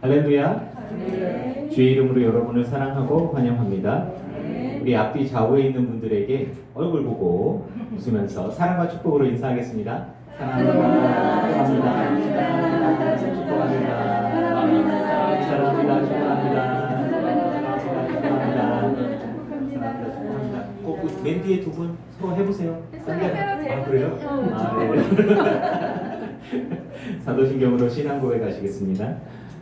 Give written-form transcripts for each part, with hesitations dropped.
할렐루야. 네. 주의 이름으로 여러분을 사랑하고 환영합니다. 네. 우리 앞뒤 좌우에 있는 분들에게 얼굴 보고 웃으면서 사랑과 축복으로 인사하겠습니다. 사랑합니다. 축복합니다. 축복합니다. 사랑합니다. 축복합니다. 꼭 맨 뒤에 두 분 서로 해보세요. 아, 그래요? 아, 네. 사도신경으로 신앙 고백하시겠습니다.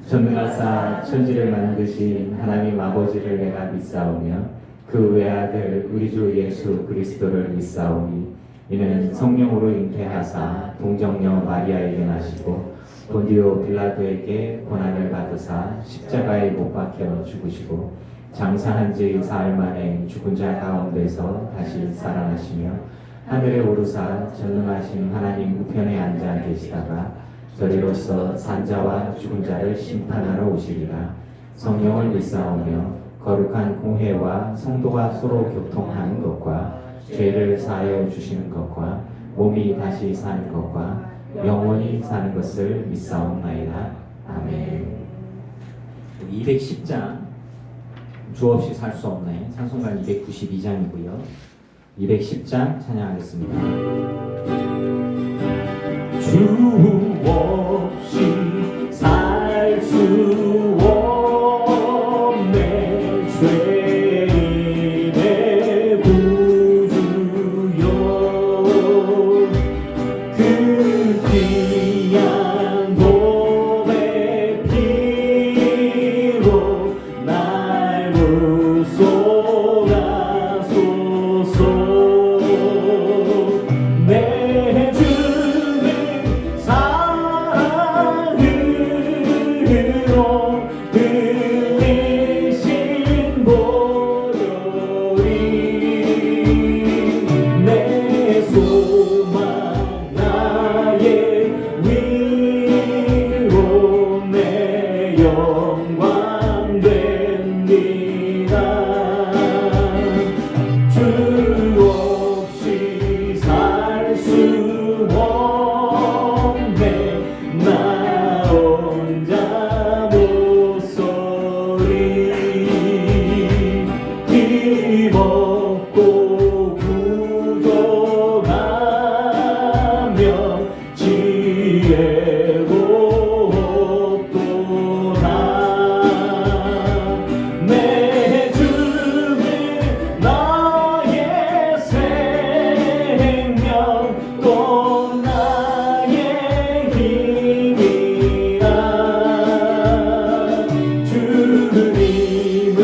전능하사 천지를 만드신 하나님 아버지를 내가 믿사오며 그 외아들 우리 주 예수 그리스도를 믿사오니 이는 성령으로 잉태하사 동정녀 마리아에게 나시고 본디오 빌라도에게 고난을 받으사 십자가에 못 박혀 죽으시고 장사한 지 사흘 만에 죽은 자 가운데서 다시 살아나시며 하늘에 오르사 전능하신 하나님 우편에 앉아 계시다가 저리로서 산자와 죽은 자를 심판하러 오시리라. 성령을 믿사오며 거룩한 공회와 성도가 서로 교통하는 것과 죄를 사하여 주시는 것과 몸이 다시 사는 것과 영원히 사는 것을 믿사옵나이다. 아멘. 210장 주 없이 살 수 없네. 찬송가 292장이고요. 210장 찬양하겠습니다. 주 없이 살 수 없네. 죄인의 구주여 그 귀한 몸의 피로 날 구속하소서. 내 주를 사랑으로 흘리신 보혈이 내 소망 나의 위로 내 영광 됩니다. 주 없이 살 수 없네. 나 혼자 못 서리. 힘없고 부족하며 지혜롭도다. 내 주는 나의 생명 또 나의 힘이라. 주님을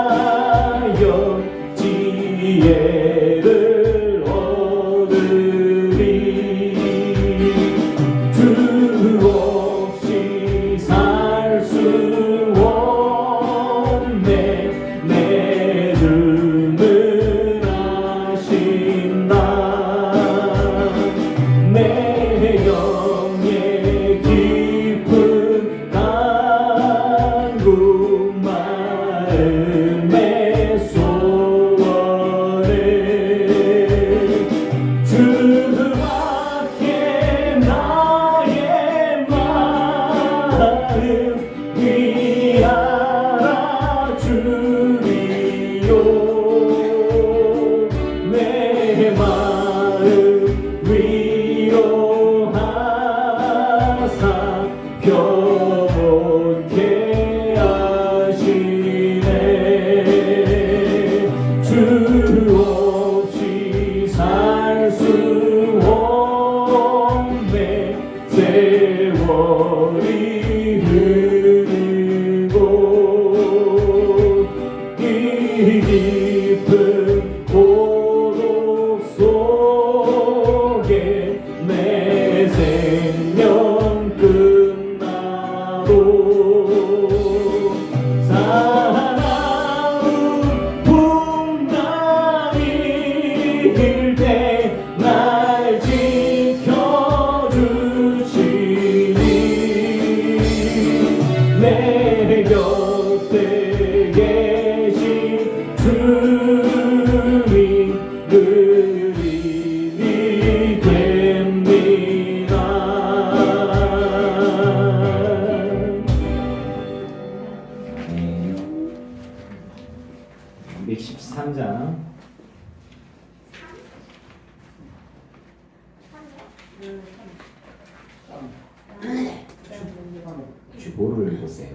의지하여 지혜를 얻으리. 주 없이 살 수 없네. 내 주는 아신다. 내 영의 깊은 간구 마음의 소원을 주밖에 나의 마음 위하라 주리요. 내 마음 위로하사 평온케 하시네. 주 없이 살 수 없네. 세월이 흐르고 이 깊은 고독 속에 내 생명 끝나도 사나운 풍랑일 때 날 지켜주시니 주보를 보세요.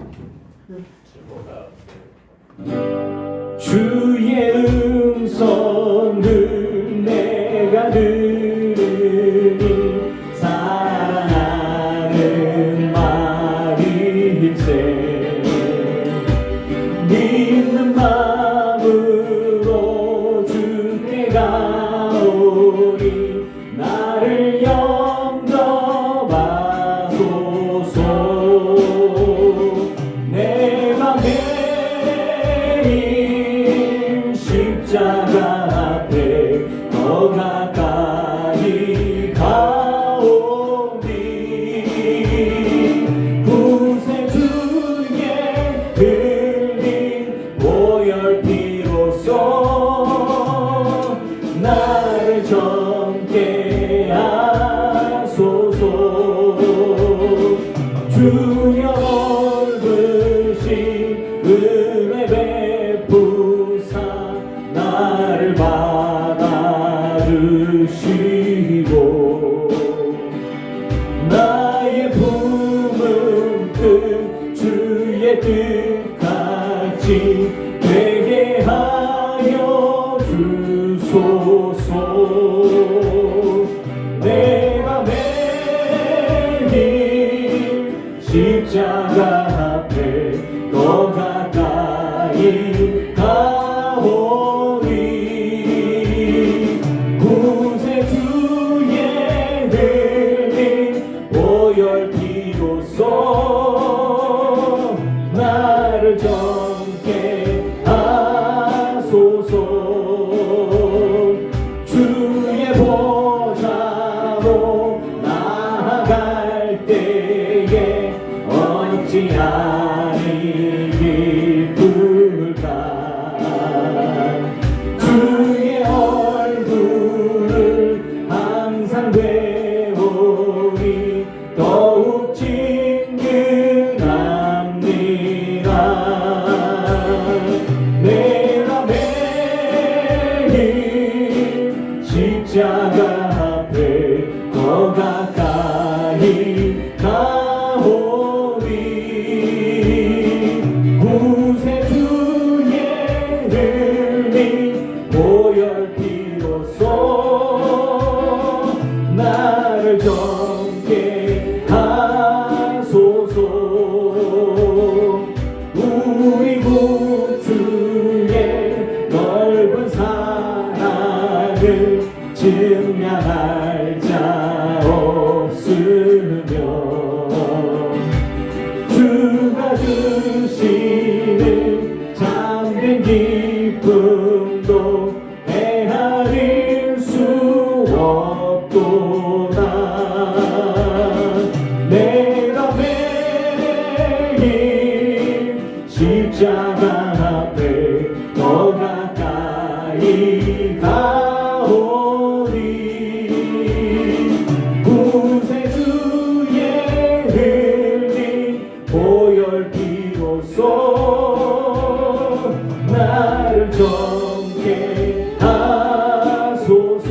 주의 음성을 내가 들으니 사랑하는 마음일세 믿는 마음으로 주께 가오니 나를 영접하소서 내가 매일 십자가 앞에 더 가까이 가오니 구세주의 흘린 보혈피로써 나를 정케 하소서 주여 넓으신 은혜 베푸사 나를 받아주시고 나의 품은 뜻 주의 뜻같이 되게 하여 주소서 내가 매일 십자가 앞에 더 가까이 가오니 구세주의 흘린 보혈피로써 나를 정케 하소서 주의 보좌로 나아갈 때에 어찌 아니 기쁠까 주의 얼굴을 항상 배우니 더욱 친근합니다 내가 매일 십자가 앞에 더 가까이 가오니 구세주의 흘린 보혈피로써 나를 정케 하소서 우리 구주의 넓은 사랑을 증명할 자 없으며 주가 주시는 참된 기쁨도 헤아릴 수 없도다 내가 매일 십자가 앞에 더 가까이 가오니 구세주의 흘린 보혈피로써 나를 정케 하소서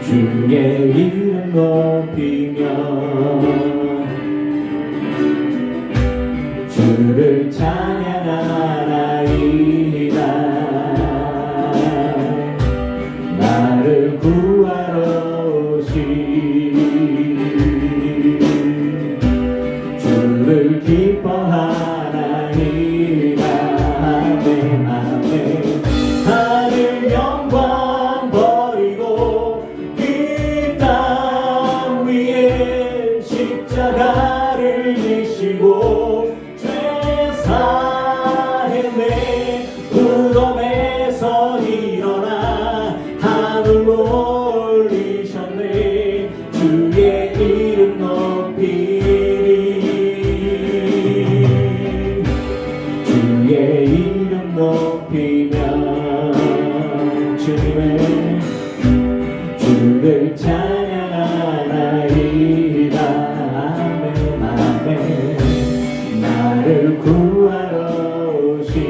주의 이름 높이며 주를 찬양하나이다 나를 구하러 오신 주를 기뻐하나이다 아멘 아멘 하늘 영광 버리고 이 땅 위에 십자가를 지시고 죄 사했네 무덤에서 일어나 하늘로 올리셨네 주의 이름 높이리 주의 이름 높이며 주님의 주를 찬양하나이다 아멘 아멘 나를 구하러 오신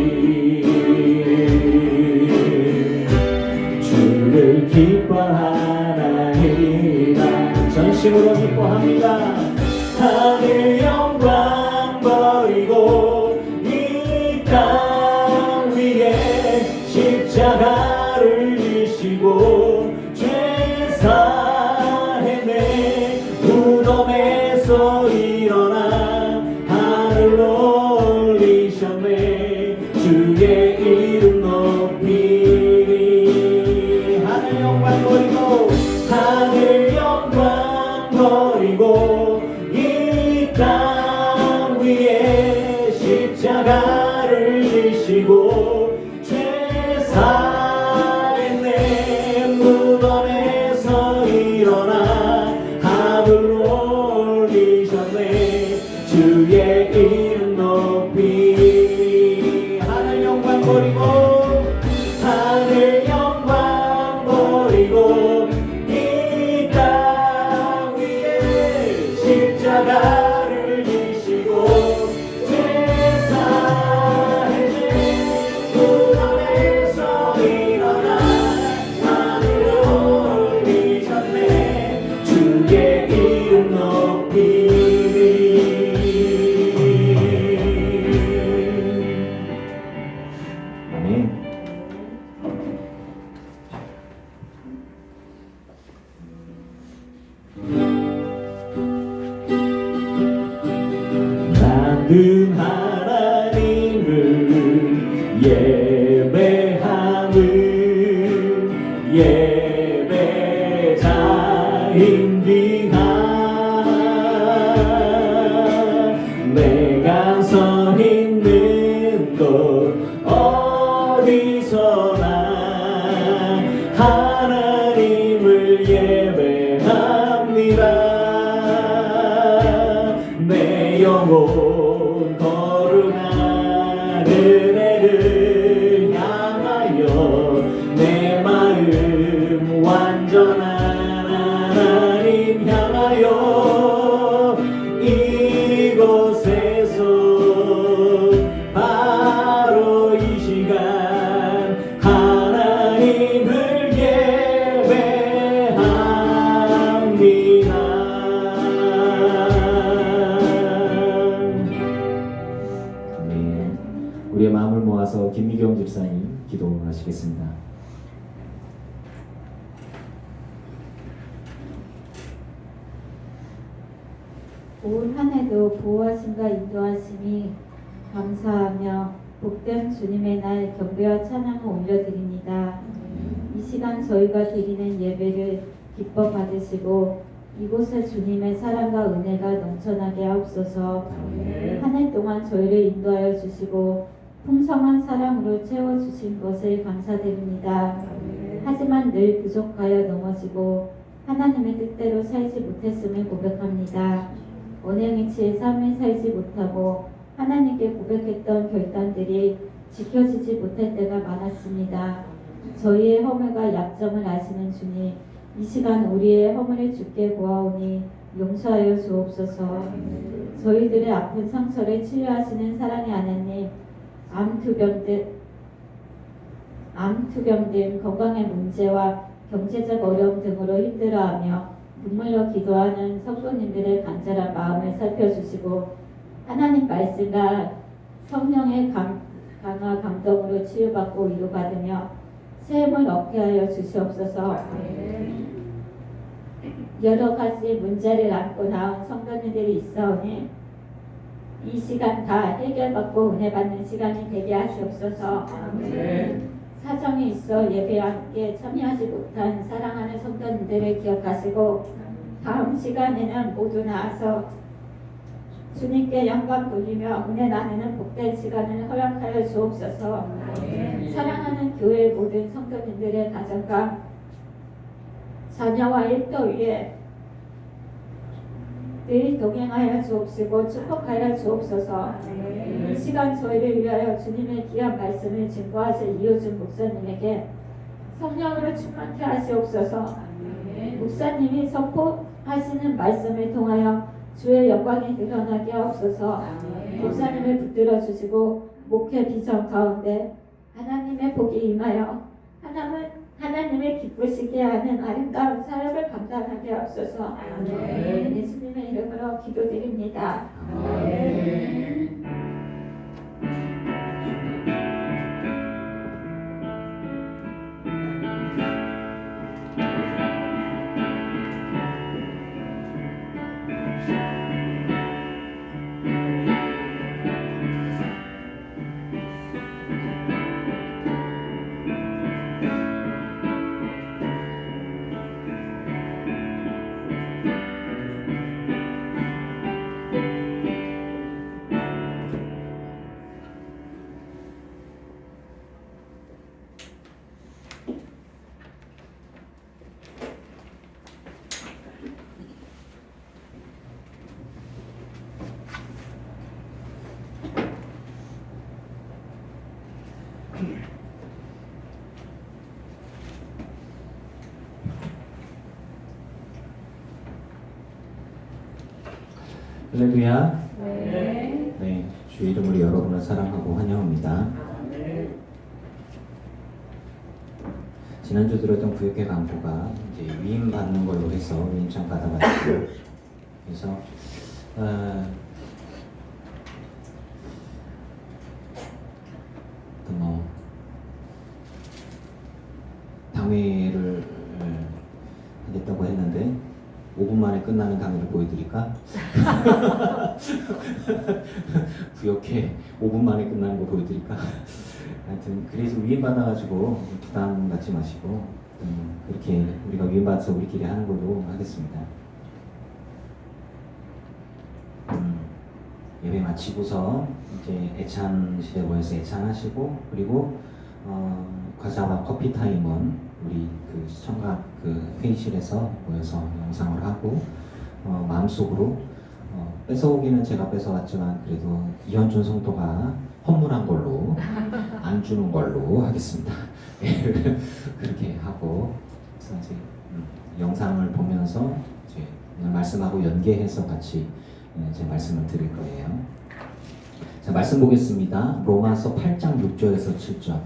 땅 위에 십자가를 지시고 죄 사했네. 무덤에서 일어나 하늘로 올리셨네. 주의 이름 높이리. 하늘 영광 버리고 하늘 영광 버리고 이 땅 위에 십자가를 지시고 죄 사했네. 무덤에서 일어나 하늘로 올리셨네. 주의 이름 높이리. 하늘 영광 버리고 하늘 영광 버리고 이 땅 위에 십자가를 지시고 죄 사했네. 무덤에서 일어나 하늘로 올리셨네. 주의 이름 높이리. 아멘. 만든 하나님을 예배하는 예배자인 귀한 내가 서 있는 곳 어디서나 하나님을 예배합니다. 내 영혼 거룩한 은혜를 향하여 내 마음 완전한 하나님 향하여 이곳에서 바로 이 시간 하나님을 예배합니다. 우리의 마음을 모아서 김미경 집사님 기도하시겠습니다. 올 한 해도 보호하심과 인도하심이 감사하며 복된 주님의 날 경배와 찬양을 올려드립니다. 이 시간 저희가 드리는 예배를 기뻐 받으시고 이곳에 주님의 사랑과 은혜가 넘쳐나게 하옵소서. 한 해 동안 저희를 인도하여 주시고 풍성한 사랑으로 채워주신 것을 감사드립니다. 하지만 늘 부족하여 넘어지고 하나님의 뜻대로 살지 못했음을 고백합니다. 언행이치의 삶을 살지 못하고 하나님께 고백했던 결단들이 지켜지지 못할 때가 많았습니다. 저희의 허물과 약점을 아시는 주님, 이 시간 우리의 허물을 주께 구하오니 용서하여 주옵소서. 저희들의 아픈 상처를 치유하시는 사랑의 하나님, 암투병 등 건강의 문제와 경제적 어려움 등으로 힘들어하며 눈물로 기도하는 성도님들의 간절한 마음을 살펴주시고 하나님 말씀과 성령의 강화 감동으로 치유받고 위로받으며 새 힘을 얻게 하여 주시옵소서. 여러 가지 문제를 안고 나온 성도님들이 있어오니 이 시간 다 해결받고 은혜 받는 시간이 되게 하시옵소서. 사정이 있어 예배에 함께 참여하지 못한 사랑하는 성도님들을 기억하시고 다음 시간에는 모두 나와서 주님께 영광 돌리며 은혜 나누는 복된 시간을 허락하여 주옵소서. 사랑하는 교회 모든 성도님들의 가정과 자녀와 일터 위에 늘 동행하여 주옵시고 축복하여 주옵소서. 이 시간 저희를 위하여 주님의 귀한 말씀을 증거하실 이호준 목사님에게 성령으로 충만케 하시옵소서. 목사님이 선포하시는 말씀을 통하여 주의 영광이 드러나게 하옵소서. 목사님을 붙들어 주시고 목회 비전 가운데 하나님의 복이 임하여 하나님을 기쁘시게 하는 아름다운 사역을 감당하게 하옵소서. 예수님의 이름으로 기도드립니다. 할렐루야. 네. 네, 주 이름으로 여러분을 사랑하고 환영합니다. 지난주 들었던 구역회 강도가 이제 위임 받는 걸로 해서 위임장 받아가지고 그래서 뭐 당회를 하겠다고 했는데 5분 만에 끝나는 당회를 보여드릴까? 구역회 5분 만에 끝나는 거 보여드릴까? 하여튼 그래서 위임받아가지고 부담 갖지 마시고 그렇게 우리가 위임받아서 우리끼리 하는 걸로 하겠습니다. 예배 마치고서 이제 애찬실에 모여서 애찬하시고 그리고 과자와 커피 타임은 우리 그 시청각 그 회의실에서 모여서 영상을 하고 마음속으로 뺏어오기는 제가 뺏어왔지만 그래도 이현준 성도가 헌물한 걸로 안 주는 걸로 하겠습니다. 그렇게 하고 그래서 이제 영상을 보면서 이제 오늘 말씀하고 연계해서 같이 제 말씀을 드릴 거예요. 자, 말씀 보겠습니다. 로마서 8장 6절에서 7절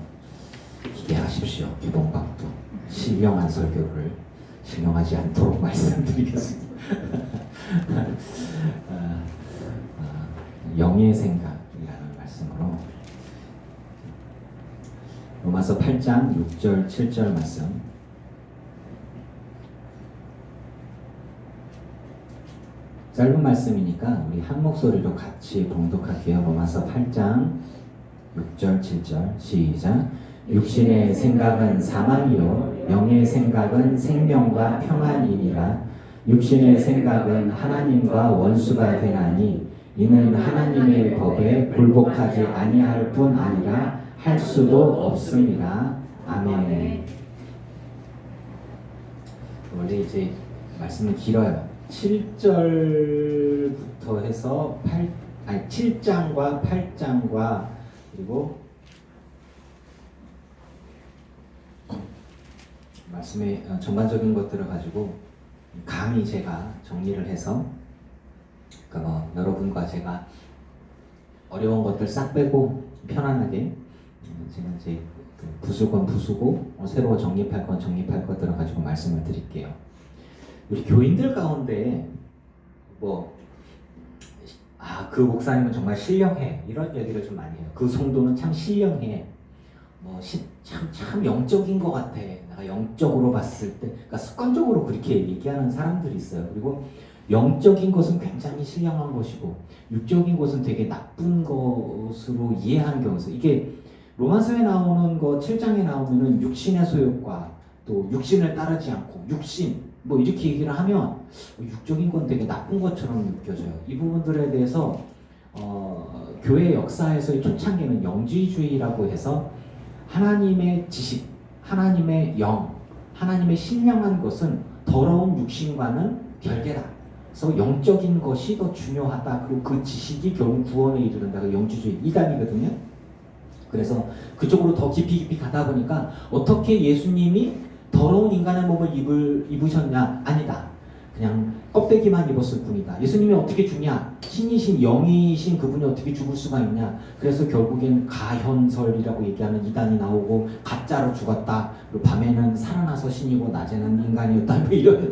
기대하십시오. 개봉박도 신령한 설교를 신령하지 않도록 말씀드리겠습니다. 영의 생각이라는 말씀으로 로마서 8장 6절 7절 말씀 짧은 말씀이니까 우리 한 목소리로 같이 봉독할게요. 로마서 8장 6절 7절 시작. 육신의 생각은 사망이요 영의 생각은 생명과 평안이니라. 육신의 생각은 하나님과 원수가 되나니 이는 하나님의 법에 굴복하지 아니할 뿐 아니라 할 수도 없습니다. 아멘. 원래 이제 말씀이 길어요. 7절부터 해서 7장과 8장과 그리고 말씀의 전반적인 것들을 가지고 감히 제가 정리를 해서 그러니까 여러분과 제가 어려운 것들 싹 빼고 편안하게 제가 이제 부술 건 부수고 새로 정립할 건 정립할 것들을 가지고 말씀을 드릴게요. 우리 교인들 가운데 그 목사님은 정말 신령해 이런 얘기를 좀 많이 해요. 그 성도는 참 신령해. 참 영적인 것 같아. 내가 영적으로 봤을 때, 그러니까 습관적으로 그렇게 얘기하는 사람들이 있어요. 그리고 영적인 것은 굉장히 신령한 것이고 육적인 것은 되게 나쁜 것으로 이해하는 경우가 있어요. 이게 로마서에 나오는 거 7장에 나오면은 육신의 소욕과 또 육신을 따르지 않고 육신 이렇게 얘기를 하면 육적인 건 되게 나쁜 것처럼 느껴져요. 이 부분들에 대해서 교회 역사에서의 초창기는 영지주의라고 해서 하나님의 지식, 하나님의 영, 하나님의 신령한 것은 더러운 육신과는 별개다. 그래서 영적인 것이 더 중요하다. 그리고 그 지식이 결국 구원에 이르는다. 그 영지주의 이단이거든요. 그래서 그쪽으로 더 깊이 가다 보니까 어떻게 예수님이 더러운 인간의 몸을 입으셨냐? 아니다. 그냥 껍데기만 입었을 뿐이다. 예수님이 어떻게 죽냐? 신이신 영이신 그분이 어떻게 죽을 수가 있냐? 그래서 결국엔 가현설이라고 얘기하는 이단이 나오고 가짜로 죽었다. 그리고 밤에는 살아나서 신이고 낮에는 인간이었다. 이런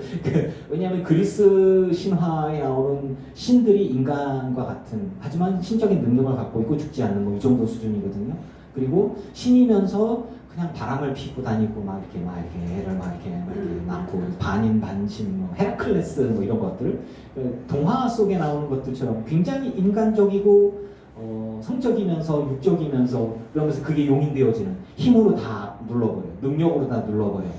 왜냐하면 그리스 신화에 나오는 신들이 인간과 같은 하지만 신적인 능력을 갖고 있고 죽지 않는 이 정도 수준이거든요. 그리고 신이면서 그냥 바람을 피고 다니고 이렇게 애를 이렇게 낳고 반인 반신 헤라클레스 이런 것들 동화 속에 나오는 것들처럼 굉장히 인간적이고 성적이면서 육적이면서 그러면서 그게 용인되어지는 힘으로 다 눌러버려요. 능력으로 다 눌러버려요.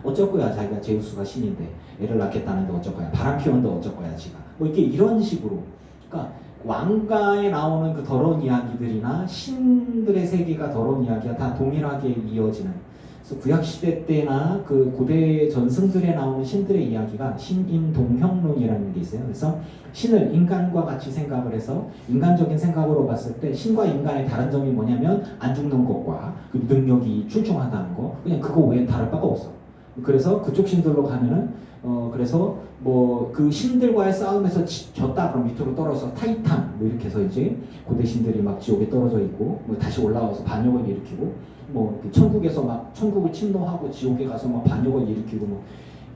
어쩔 거야 자기가 제우스가 신인데 애를 낳겠다는데 어쩔 거야. 바람 피웠는데 어쩔 거야 지가. 이렇게 이런 식으로 그러니까 왕가에 나오는 그 더러운 이야기들이나 신들의 세계가 더러운 이야기가 다 동일하게 이어지는 그래서 구약 시대 때나 그 고대 전승들에 나오는 신들의 이야기가 신인동형론이라는 게 있어요. 그래서 신을 인간과 같이 생각을 해서 인간적인 생각으로 봤을 때 신과 인간의 다른 점이 뭐냐면 안 죽는 것과 그 능력이 출중하다는 거, 그냥 그거 외에 다를 바가 없어. 그래서 그쪽 신들로 가면은 그래서 뭐 그 신들과의 싸움에서 졌다 그럼 밑으로 떨어져서 타이탄 뭐 이렇게 해서 이제 고대 신들이 막 지옥에 떨어져 있고 뭐 다시 올라와서 반역을 일으키고 뭐 천국에서 막 천국을 침노하고 지옥에 가서 막 반역을 일으키고 뭐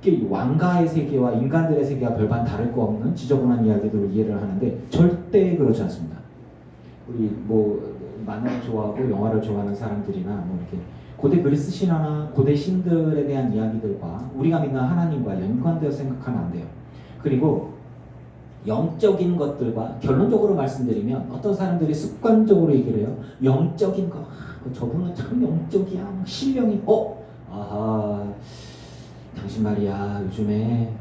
이게 왕가의 세계와 인간들의 세계가 별반 다를 거 없는 지저분한 이야기들을 이해를 하는데 절대 그렇지 않습니다. 우리 뭐 만화를 좋아하고 영화를 좋아하는 사람들이나 뭐 이렇게 고대 그리스 신화나 고대 신들에 대한 이야기들과 우리가 믿는 하나님과 연관되어 생각하면 안 돼요. 그리고 영적인 것들과 결론적으로 말씀드리면 어떤 사람들이 습관적으로 얘기를 해요. 영적인 거, 저분은 참 영적이야, 신령이, 아하, 당신 말이야 요즘에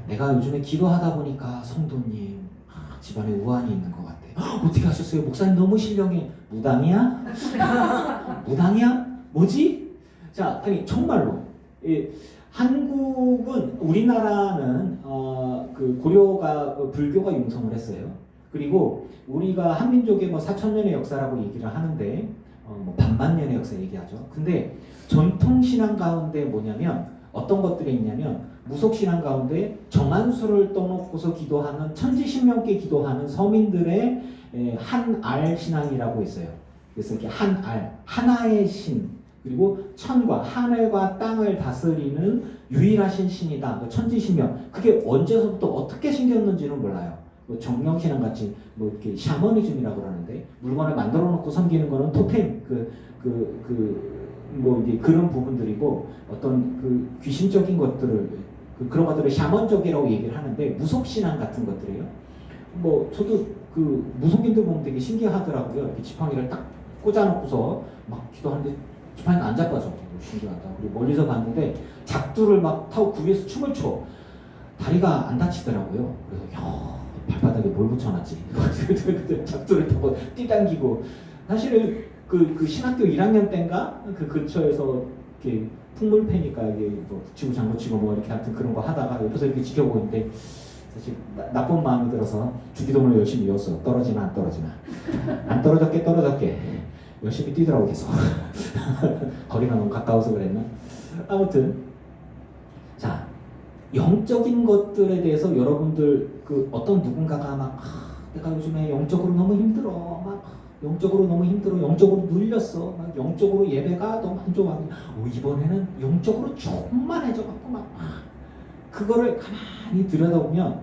내가 요즘에 기도하다 보니까 성도님 집안에 우환이 있는 것 같아. 어떻게 하셨어요? 목사님 너무 신령해. 무당이야? 무당이야? 뭐지? 자, 아니 정말로 한국은 우리나라는 그 고려가 불교가 융성을 했어요. 그리고 우리가 한민족의 뭐 4,000년의 역사라고 얘기를 하는데 뭐 반만년의 역사 얘기하죠. 근데 전통 신앙 가운데 뭐냐면 어떤 것들이 있냐면 무속 신앙 가운데 정한수를 떠놓고서 기도하는 천지신명께 기도하는 서민들의 한알 신앙이라고 있어요. 그래서 이렇게 한알, 하나의 신, 그리고 천과 하늘과 땅을 다스리는 유일하신 신이다. 그 천지신명. 그게 언제서부터 어떻게 생겼는지는 몰라요. 뭐 정령신앙 같이 뭐 이렇게 샤머니즘이라고 그러는데 물건을 만들어 놓고 섬기는 거는 토템 뭐 이제 그런 부분들이고 어떤 그 귀신적인 것들을 그런 것들을 샤먼적이라고 얘기를 하는데 무속신앙 같은 것들이에요. 뭐 저도 그 무속인들 보면 되게 신기하더라고요. 이렇게 지팡이를 딱 꽂아놓고서 막 기도하는데 지팡이가 안 자빠져. 신기하다. 그리고 멀리서 봤는데 작두를 막 타고 그 위에서 춤을 춰. 다리가 안 다치더라고요. 그래서 발바닥에 뭘 붙여놨지? 작두를 타고 뛰당기고 사실은 그 신학교 1학년 때인가 그 근처에서 이렇게 풍물 패니까 이게 뭐 붙이고 장구치고 뭐 이렇게 하여튼 그런 거 하다가 옆에서 이렇게 지켜보고 있는데 사실 나쁜 마음이 들어서 주기도문을 열심히 외웠어. 떨어지나 안 떨어지나 안 떨어졌게 열심히 뛰더라고 계속. 거리가 너무 가까워서 그랬나? 아무튼 자 영적인 것들에 대해서 여러분들 그 어떤 누군가가 막 내가 요즘에 영적으로 너무 힘들어 영적으로 눌렸어 막 영적으로 예배가 너무 안 좋아 이번에는 영적으로 충만해져 갖고 막 그거를 가만히 들여다보면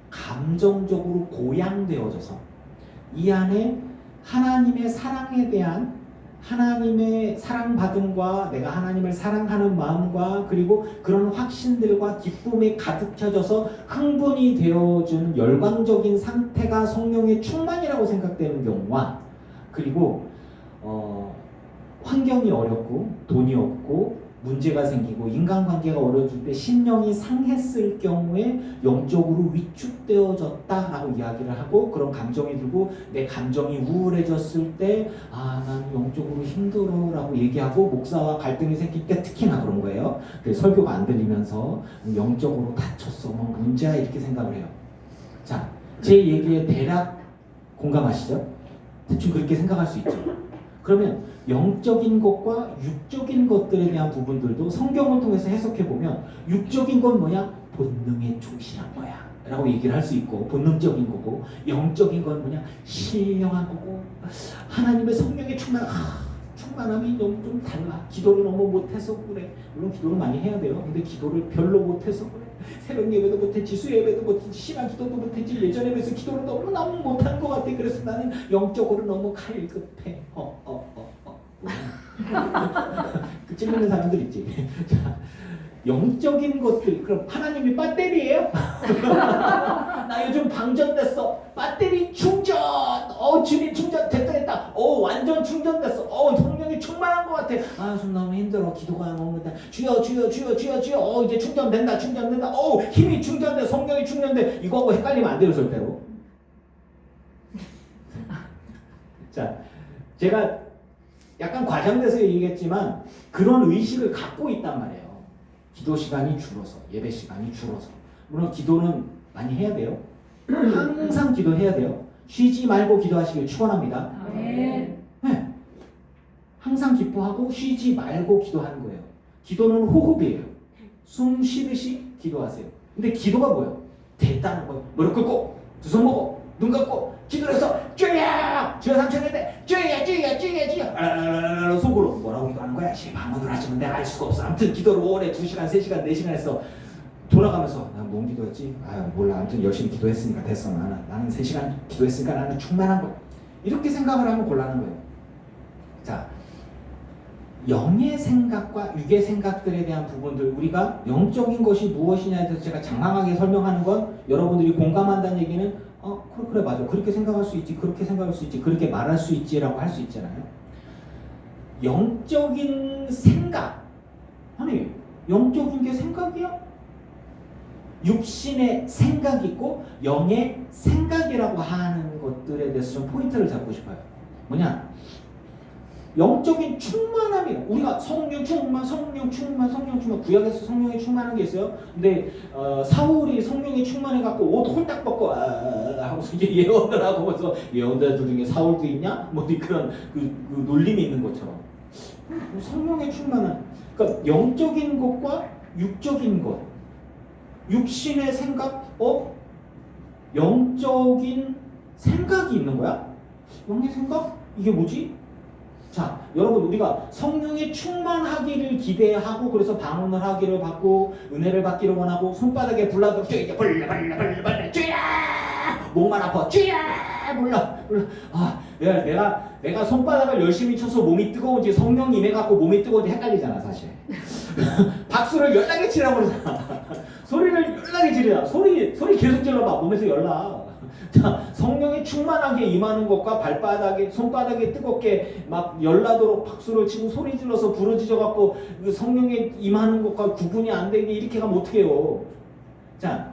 감정적으로 고양되어져서 이 안에 하나님의 사랑에 대한 하나님의 사랑받음과 내가 하나님을 사랑하는 마음과 그리고 그런 확신들과 기쁨에 가득 차져서 흥분이 되어준 열광적인 상태가 성령의 충만이라고 생각되는 경우와 그리고 환경이 어렵고 돈이 없고 문제가 생기고 인간관계가 어려질 때 심령이 상했을 경우에 영적으로 위축되어졌다라고 이야기를 하고 그런 감정이 들고 내 감정이 우울해졌을 때 난 영적으로 힘들어라고 얘기하고 목사와 갈등이 생길 때 특히나 그런 거예요. 설교가 안 들리면서 영적으로 다쳤어 뭐 문제야 이렇게 생각을 해요. 자, 제 얘기에 대략 공감하시죠? 대충 그렇게 생각할 수 있죠. 그러면 영적인 것과 육적인 것들에 대한 부분들도 성경을 통해서 해석해보면 육적인 건 뭐냐? 본능에 충실한 거야 라고 얘기를 할 수 있고 본능적인 거고 영적인 건 뭐냐? 신령한 거고 하나님의 성령의 충만함이 너무 좀 달라. 기도를 너무 못해서 그래. 물론 기도를 많이 해야 돼요. 근데 기도를 별로 못해서 그래. 새벽 예배도 못했지, 수요 예배도 못했지, 신앙 기도도 못했지, 예전에 비해서 기도를 너무 못한 것 같아. 그래서 나는 영적으로 너무 갈급해. 그 찔리는 사람들 있지. 자, 영적인 것들 그럼 하나님이 배터리예요? 나 요즘 방전됐어. 배터리 충전. 주님 충전 됐다. 완전 충전됐어. 성령이 충만한 것 같아. 좀 너무 힘들어. 기도가 너무 못해. 주여. 이제 충전된다. 힘이 충전돼. 성령이 충전돼. 이거하고 헷갈리면 안 돼요 절대로. 자, 제가 약간 과장돼서 얘기했지만 그런 의식을 갖고 있단 말이에요. 기도 시간이 줄어서, 예배 시간이 줄어서. 물론 기도는 많이 해야 돼요. 항상 기도해야 돼요. 쉬지 말고 기도하시길 축원합니다. 아멘. 네. 항상 기뻐하고 쉬지 말고 기도하는 거예요. 기도는 호흡이에요. 숨 쉬듯이 기도하세요. 근데 기도가 뭐예요? 됐다는 거예요. 무릎 꿇고 두 손 모고 눈 감고 기도를 해서 주야! 주여 삼천인데 주야 주야 주야 주야 속으로 뭐라고 기도하는 거야? 방언을 하지만 내가 알 수가 없어. 아무튼 기도를 오래 2시간 3시간 4시간 했어. 돌아가면서 난 뭔 기도했지? 몰라. 아무튼 열심히 기도했으니까 됐어. 나는 3시간 기도했으니까 나는 충만한 거. 이렇게 생각을 하면 곤란한 거예요. 자, 영의 생각과 육의 생각들에 대한 부분들, 우리가 영적인 것이 무엇이냐에 대해서 제가 장황하게 설명하는 건 여러분들이 공감한다는 얘기는 그래 맞아. 그렇게 생각할 수 있지. 그렇게 생각할 수 있지. 그렇게 말할 수 있지라고 할 수 있잖아요. 영적인 생각. 아니, 영적인 게 생각이야? 육신의 생각이 있고 영의 생각이라고 하는 것들에 대해서 좀 포인트를 잡고 싶어요. 뭐냐? 영적인 충만함이, 우리가 성령 충만 구약에서 성령이 충만한 게 있어요. 근데 사울이 성령이 충만해갖고 옷 홀딱 벗고 하고서 이제 예언을 하고 그래서 예언자들 중에 사울도 있냐? 뭐 그런 그 놀림이 있는 것처럼 성령의 충만한, 그러니까 영적인 것과 육적인 것, 육신의 생각, 영적인 생각이 있는 거야? 영의 생각? 이게 뭐지? 자, 여러분, 우리가 성령의 충만하기를 기대하고 그래서 방언을 하기를 받고 은혜를 받기를 원하고 손바닥에 불나도 주야 주야 목만 아파 주야 불러 내가 손바닥을 열심히 쳐서 몸이 뜨거운지 성령이 임해갖고 몸이 뜨거운지 헷갈리잖아 사실. 박수를 열나게 치라고 그러잖아. 소리를 열나게 지르라. 소리 계속 질러봐. 몸에서 열나. 자, 성령이 충만하게 임하는 것과 손바닥에 뜨겁게 막 열나도록 박수를 치고 소리 질러서 부르짖어갖고 그 성령에 임하는 것과 구분이 안 되게 이렇게 가면 어떻게 해요? 자,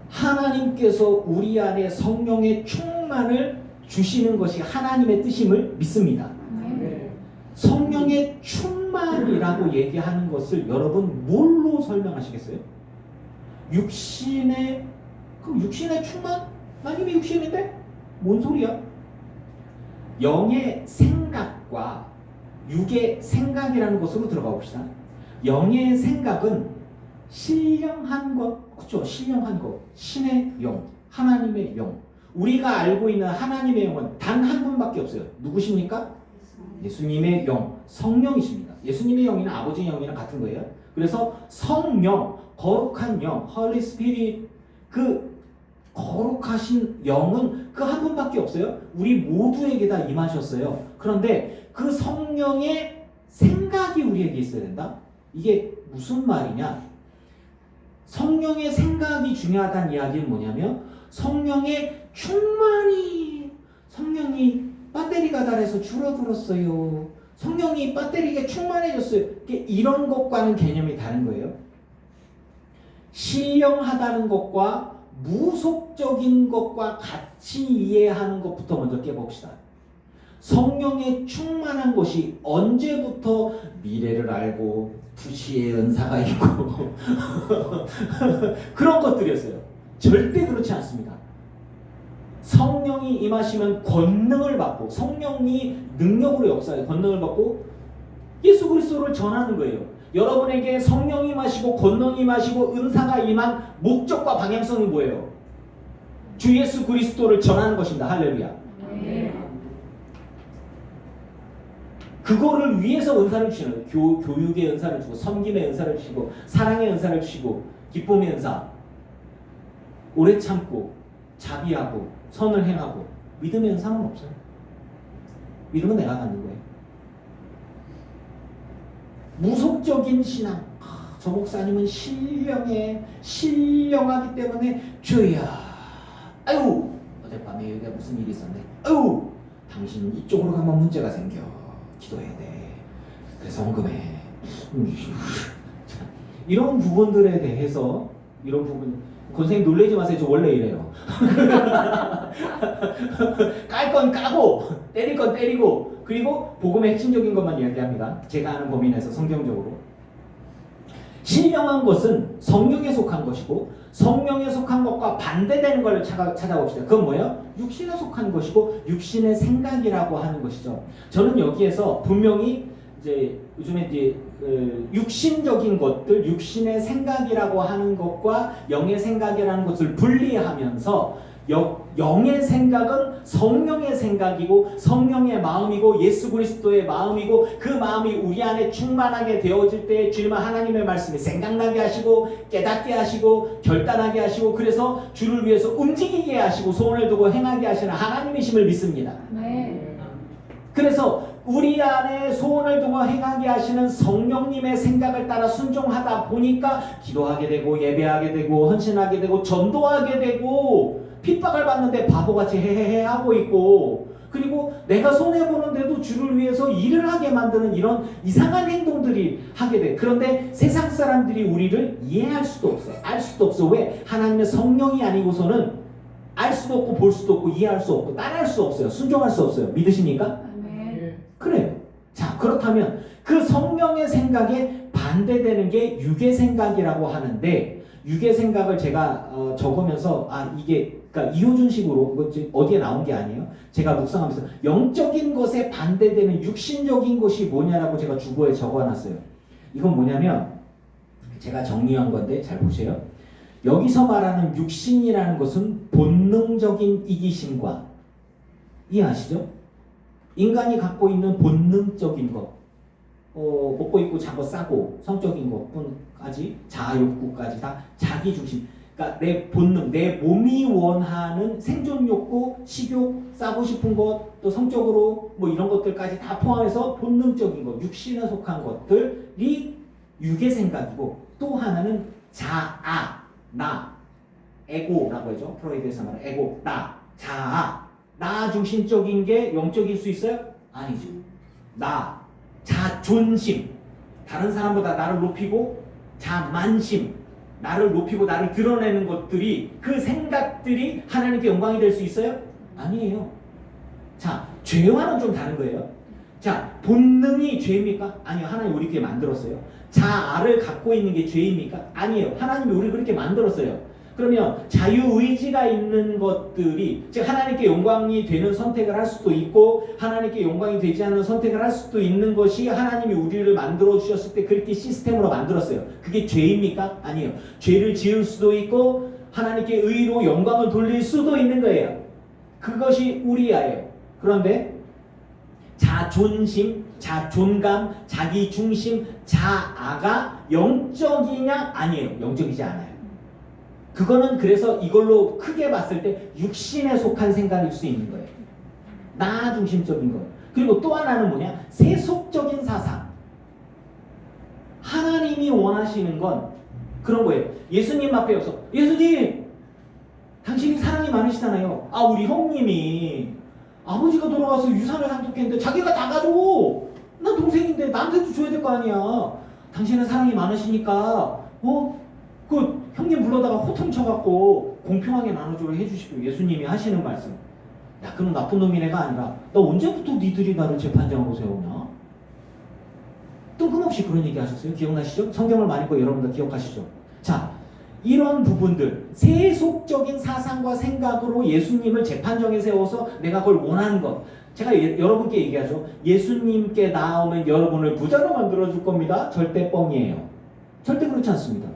하나님께서 우리 안에 성령의 충만을 주시는 것이 하나님의 뜻임을 믿습니다. 성령의 충만이라고 얘기하는 것을 여러분 뭘로 설명하시겠어요? 그럼 육신의 충만? 아니면 육신인데? 뭔 소리야? 영의 생각과 육의 생각이라는 것으로 들어가 봅시다. 영의 생각은 신령한 것, 그렇죠? 신령한 것, 신의 영, 하나님의 영. 우리가 알고 있는 하나님의 영은 단 한 분밖에 없어요. 누구십니까? 예수님의 영, 성령이십니다. 예수님의 영이나 아버지의 영이랑 같은 거예요. 그래서 성령, 거룩한 영, Holy Spirit, 그 거룩하신 영은 그 한 분밖에 없어요. 우리 모두에게 다 임하셨어요. 그런데 그 성령의 생각이 우리에게 있어야 된다? 이게 무슨 말이냐? 성령의 생각이 중요하다는 이야기는 뭐냐면 성령의 충만이, 성령이 배터리가 닳아서 줄어들었어요. 성령이 배터리가 충만해졌어요. 이런 것과는 개념이 다른 거예요. 신령하다는 것과 무속적인 것과 같이 이해하는 것부터 먼저 깨봅시다. 성령의 충만한 것이 언제부터 미래를 알고 부시의 은사가 있고 그런 것들이었어요. 절대 그렇지 않습니다. 성령이 임하시면 권능을 받고 성령이 능력으로 역사해 권능을 받고 예수 그리스도를 전하는 거예요. 여러분에게 성령이 임하시고 권능이 임하시고 은사가 임한 목적과 방향성이 뭐예요? 주 예수 그리스도를 전하는 것입니다. 할렐루야. 그거를 위해서 은사를 주시는 거예요. 교육의 은사를 주고 섬김의 은사를 주시고 사랑의 은사를 주시고 기쁨의 은사, 오래 참고 자비하고 선을 행하고. 믿음의 은사는 없어요. 믿음은 내가 갖는 거예요. 무속적인 신앙, 저 목사님은 신령하기 때문에 주야, 아유 어젯밤에 여기가 무슨 일이 있었네, 아유 당신 이쪽으로 가면 문제가 생겨, 기도해야 돼, 그래서 헌금해. 이런 부분들에 대해서, 이런 부분, 선생님 놀라지 마세요. 저 원래 이래요. 깔 건 까고 때릴 건 때리고 그리고 복음의 핵심적인 것만 이야기합니다. 제가 아는 범위 내에서 성경적으로. 신령한 것은 성령에 속한 것이고 성령에 속한 것과 반대되는 걸 찾아봅시다. 그건 뭐예요? 육신에 속한 것이고 육신의 생각이라고 하는 것이죠. 저는 여기에서 분명히 이제 요즘에 이제 육신적인 것들, 육신의 생각이라고 하는 것과 영의 생각이라는 것을 분리하면서 영의 생각은 성령의 생각이고 성령의 마음이고 예수 그리스도의 마음이고 그 마음이 우리 안에 충만하게 되어질 때 주님은 하나님의 말씀이 생각나게 하시고 깨닫게 하시고 결단하게 하시고 그래서 주를 위해서 움직이게 하시고 소원을 두고 행하게 하시는 하나님이심을 믿습니다. 네. 그래서 우리 안에 소원을 두고 행하게 하시는 성령님의 생각을 따라 순종하다 보니까 기도하게 되고 예배하게 되고 헌신하게 되고 전도하게 되고 핍박을 받는데 바보같이 헤헤헤 하고 있고 그리고 내가 손해보는데도 주를 위해서 일을 하게 만드는 이런 이상한 행동들이 하게 돼. 그런데 세상 사람들이 우리를 이해할 수도 없어. 알 수도 없어. 왜? 하나님의 성령이 아니고서는 알 수도 없고 볼 수도 없고 이해할 수 없고 따라할 수 없어요. 순종할 수 없어요. 믿으십니까? 네. 그래요. 자, 그렇다면 그 성령의 생각에 반대되는 게 육의 생각이라고 하는데 육의 생각을 제가 적으면서 이게 그러니까 이호준식으로 어디에 나온 게 아니에요. 제가 묵상하면서 영적인 것에 반대되는 육신적인 것이 뭐냐라고 제가 주보에 적어놨어요. 이건 뭐냐면 제가 정리한 건데 잘 보세요. 여기서 말하는 육신이라는 것은 본능적인 이기심과 이해하시죠? 인간이 갖고 있는 본능적인 것 먹고 입고 자고 싸고 성적인 것뿐까지 자아욕구까지 다 자기중심 그러니까 내 본능, 내 몸이 원하는 생존 욕구, 식욕, 싸고 싶은 것, 또 성적으로 뭐 이런 것들까지 다 포함해서 본능적인 것, 육신에 속한 것들이 육의 생각이고 또 하나는 자아, 나, 에고라고 하죠. 프로이드에서 말하는 에고, 나, 자아, 나 중심적인 게 영적일 수 있어요? 아니죠. 나, 자존심, 다른 사람보다 나를 높이고 자만심, 나를 높이고 나를 드러내는 것들이 그 생각들이 하나님께 영광이 될 수 있어요? 아니에요. 자, 죄와는 좀 다른 거예요. 자, 본능이 죄입니까? 아니요. 하나님 우리 그렇게 만들었어요. 자아를 갖고 있는 게 죄입니까? 아니에요. 하나님이 우리 그렇게 만들었어요. 그러면 자유의지가 있는 것들이 즉 하나님께 영광이 되는 선택을 할 수도 있고 하나님께 영광이 되지 않는 선택을 할 수도 있는 것이 하나님이 우리를 만들어 주셨을 때 그렇게 시스템으로 만들었어요. 그게 죄입니까? 아니에요. 죄를 지을 수도 있고 하나님께 의로 영광을 돌릴 수도 있는 거예요. 그것이 우리야예요. 그런데 자존심, 자존감, 자기중심, 자아가 영적이냐? 아니에요. 영적이지 않아요. 그거는 그래서 이걸로 크게 봤을 때 육신에 속한 생각일 수 있는 거예요. 나 중심적인 거. 그리고 또 하나는 뭐냐? 세속적인 사상. 하나님이 원하시는 건 그런 거예요. 예수님 앞에 없어. 예수님! 당신이 사랑이 많으시잖아요. 우리 형님이 아버지가 돌아가서 유산을 상속했는데 자기가 다 가지고 나 동생인데 나한테도 줘야 될 거 아니야. 당신은 사랑이 많으시니까 그 형님 불러다가 호통 쳐갖고 공평하게 나눠주려 해주시고 예수님이 하시는 말씀. 야, 그럼 나쁜 놈이네가 아니라 나 언제부터 니들이 나를 재판장으로 세우냐? 뜬금없이 그런 얘기 하셨어요. 기억나시죠? 성경을 많이 읽고 여러분 다 기억하시죠? 자, 이런 부분들 세속적인 사상과 생각으로 예수님을 재판정에 세워서 내가 그걸 원하는 것. 제가 여러분께 얘기하죠. 예수님께 나오면 여러분을 부자로 만들어줄 겁니다. 절대 뻥이에요. 절대 그렇지 않습니다.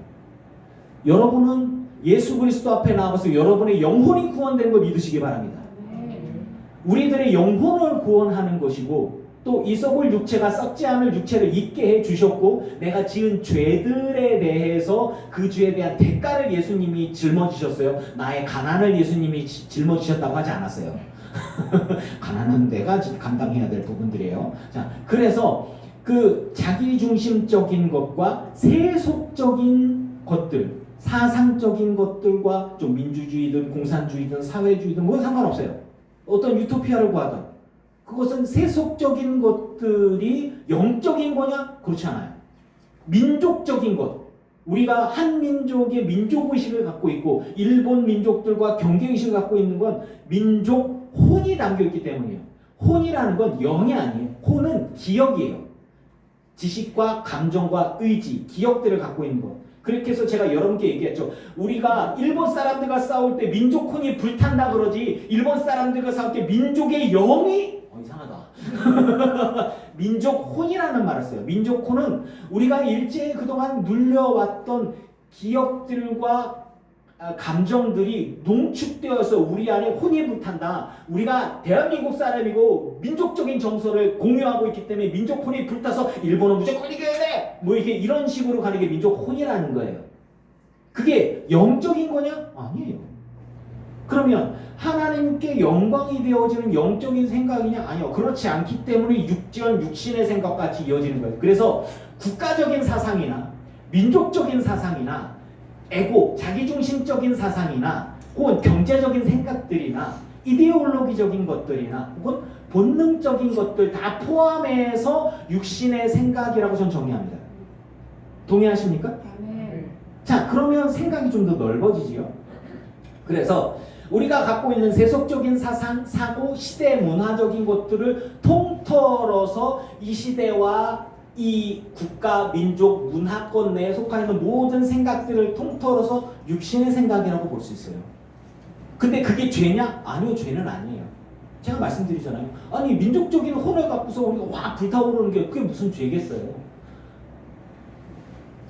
여러분은 예수 그리스도 앞에 나와서 여러분의 영혼이 구원되는 걸 믿으시기 바랍니다. 우리들의 영혼을 구원하는 것이고 또 이 썩을 육체가 썩지 않을 육체를 입게 해주셨고 내가 지은 죄들에 대해서 그 죄에 대한 대가를 예수님이 짊어지셨어요. 나의 가난을 예수님이 짊어지셨다고 하지 않았어요. 가난은 내가 감당해야 될 부분들이에요. 자, 그래서 그 자기중심적인 것과 세속적인 것들 사상적인 것들과 좀 민주주의든 공산주의든 사회주의든 뭐 상관없어요. 어떤 유토피아를 구하든 그것은 세속적인 것들이 영적인 거냐? 그렇지 않아요. 민족적인 것. 우리가 한 민족의 민족의식을 갖고 있고 일본 민족들과 경계의식을 갖고 있는 건 민족 혼이 담겨있기 때문이에요. 혼이라는 건 영이 아니에요. 혼은 기억이에요. 지식과 감정과 의지, 기억들을 갖고 있는 것. 그렇게 해서 제가 여러분께 얘기했죠. 우리가 일본 사람들과 싸울 때 민족 혼이 불탄다 그러지 일본 사람들과 싸울 때 민족의 영이 이상하다. 민족 혼이라는 말을 써요. 민족 혼은 우리가 일제히 그동안 눌려왔던 기억들과 감정들이 농축되어서 우리 안에 혼이 불탄다. 우리가 대한민국 사람이고 민족적인 정서를 공유하고 있기 때문에 민족 혼이 불타서 일본은 무조건 이겨야 돼! 뭐 이렇게 이런 식으로 가는 게 민족 혼이라는 거예요. 그게 영적인 거냐? 아니에요. 그러면 하나님께 영광이 되어지는 영적인 생각이냐? 아니요. 그렇지 않기 때문에 육신의 생각같이 이어지는 거예요. 그래서 국가적인 사상이나 민족적인 사상이나 에고, 자기중심적인 사상이나 혹은 경제적인 생각들이나 이데올로기적인 것들이나 혹은 본능적인 것들 다 포함해서 육신의 생각이라고 저는 정의합니다. 동의하십니까? 네. 자, 그러면 생각이 좀 더 넓어지지요. 그래서 우리가 갖고 있는 세속적인 사상, 사고, 시대 문화적인 것들을 통틀어서 이 시대와 이 국가, 민족, 문화권 내에 속하 있는 모든 생각들을 통틀어서 육신의 생각이라고 볼 수 있어요. 근데 그게 죄냐? 아니요, 죄는 아니에요. 제가 말씀드리잖아요. 아니, 민족적인 혼을 갖고서 우리가 확 불타오르는 게 그게 무슨 죄겠어요?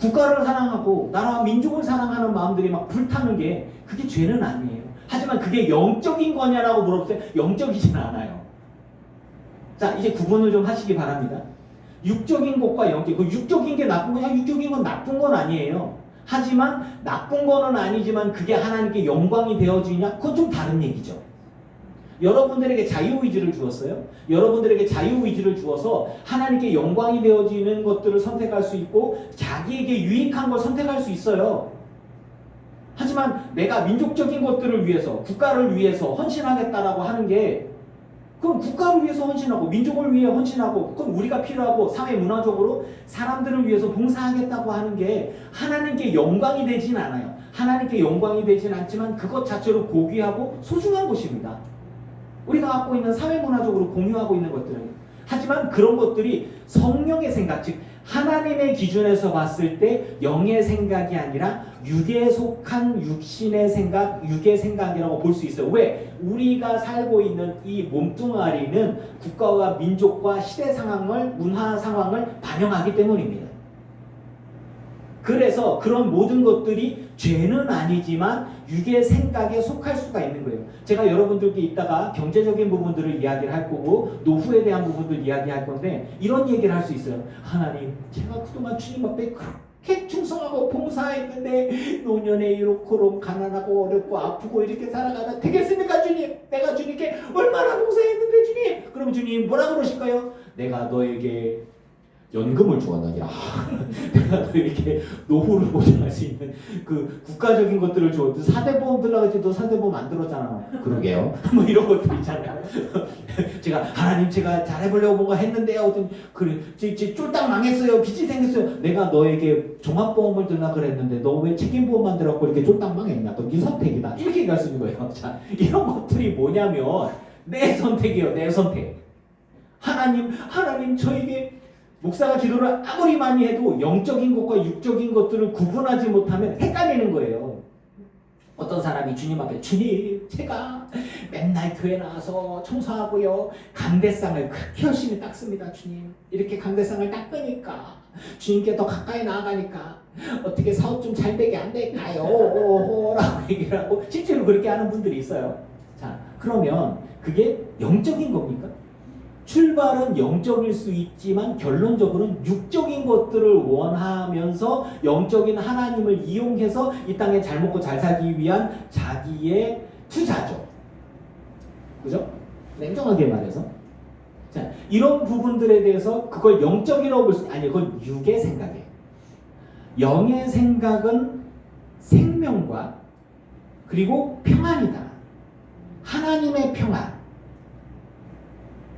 국가를 사랑하고 나라와 민족을 사랑하는 마음들이 막 불타는 게 그게 죄는 아니에요. 하지만 그게 영적인 거냐라고 물어보세요. 영적이진 않아요. 자, 이제 구분을 좀 하시기 바랍니다. 육적인 것과 영적, 그 육적인 게 나쁜 거냐? 육적인 건 나쁜 건 아니에요. 하지만 나쁜 거는 아니지만 그게 하나님께 영광이 되어지냐? 그건 좀 다른 얘기죠. 여러분들에게 자유의지를 주었어요. 여러분들에게 자유의지를 주어서 하나님께 영광이 되어지는 것들을 선택할 수 있고 자기에게 유익한 걸 선택할 수 있어요. 하지만 내가 민족적인 것들을 위해서, 국가를 위해서 헌신하겠다라고 하는 게 그럼 국가를 위해서 헌신하고 민족을 위해 헌신하고 그럼 우리가 필요하고 사회 문화적으로 사람들을 위해서 봉사하겠다고 하는 게 하나님께 영광이 되진 않아요. 하나님께 영광이 되진 않지만 그것 자체로 고귀하고 소중한 것입니다. 우리가 갖고 있는 사회 문화적으로 공유하고 있는 것들은 하지만 그런 것들이 성령의 생각, 즉 하나님의 기준에서 봤을 때 영의 생각이 아니라 육에 속한 육신의 생각, 육의 생각이라고 볼 수 있어요. 왜? 우리가 살고 있는 이 몸뚱아리는 국가와 민족과 시대 상황을, 문화 상황을 반영하기 때문입니다. 그래서 그런 모든 것들이 죄는 아니지만 육의 생각에 속할 수가 있는 거예요. 제가 여러분들께 이따가 경제적인 부분들을 이야기를 할 거고 노후에 대한 부분들 이야기할 건데 이런 얘기를 할 수 있어요. 하나님, 제가 그동안 주님 앞에 그렇게 충성하고 봉사했는데 노년에 이렇고 가난하고 어렵고 아프고 이렇게 살아가면 되겠습니까 주님? 내가 주님께 얼마나 봉사했는데 주님? 그럼 주님 뭐라 그러실까요? 내가 너에게 연금을 주었느냐. 내가 너에게 노후를 보장할 수 있는 그 국가적인 것들을 주었는데 4대 보험 들라고 너 4대 보험 안 들었잖아. 그러게요. 뭐 이런 것들 있잖아요. 제가 하나님 제가 잘해보려고 뭔가 했는데요. 어떤 그래 쫄딱 망했어요. 빚이 생겼어요. 내가 너에게 종합보험을 들라 그랬는데 너 왜 책임보험만 들었고 이렇게 쫄딱 망했냐. 그건 네 선택이다. 이렇게 얘기할 수 있는 거예요. 자, 이런 것들이 뭐냐면 내 선택이에요. 내 선택. 하나님 저에게 목사가 기도를 아무리 많이 해도 영적인 것과 육적인 것들을 구분하지 못하면 헷갈리는 거예요. 어떤 사람이 주님 앞에 주님 제가 맨날 교회 나와서 청소하고요 강대상을 그렇게 열심히 닦습니다 주님. 이렇게 강대상을 닦으니까 주님께 더 가까이 나아가니까 어떻게 사업 좀 잘 되게 안 될까요? 라고 얘기를 하고 실제로 그렇게 하는 분들이 있어요. 자, 그러면 그게 영적인 겁니까? 출발은 영적일 수 있지만 결론적으로는 육적인 것들을 원하면서 영적인 하나님을 이용해서 이 땅에 잘 먹고 잘 살기 위한 자기의 투자죠. 그죠? 냉정하게 말해서. 자, 이런 부분들에 대해서 그걸 영적이라고 볼 수, 아니, 그건 육의 생각이에요. 영의 생각은 생명과 그리고 평안이다. 하나님의 평안.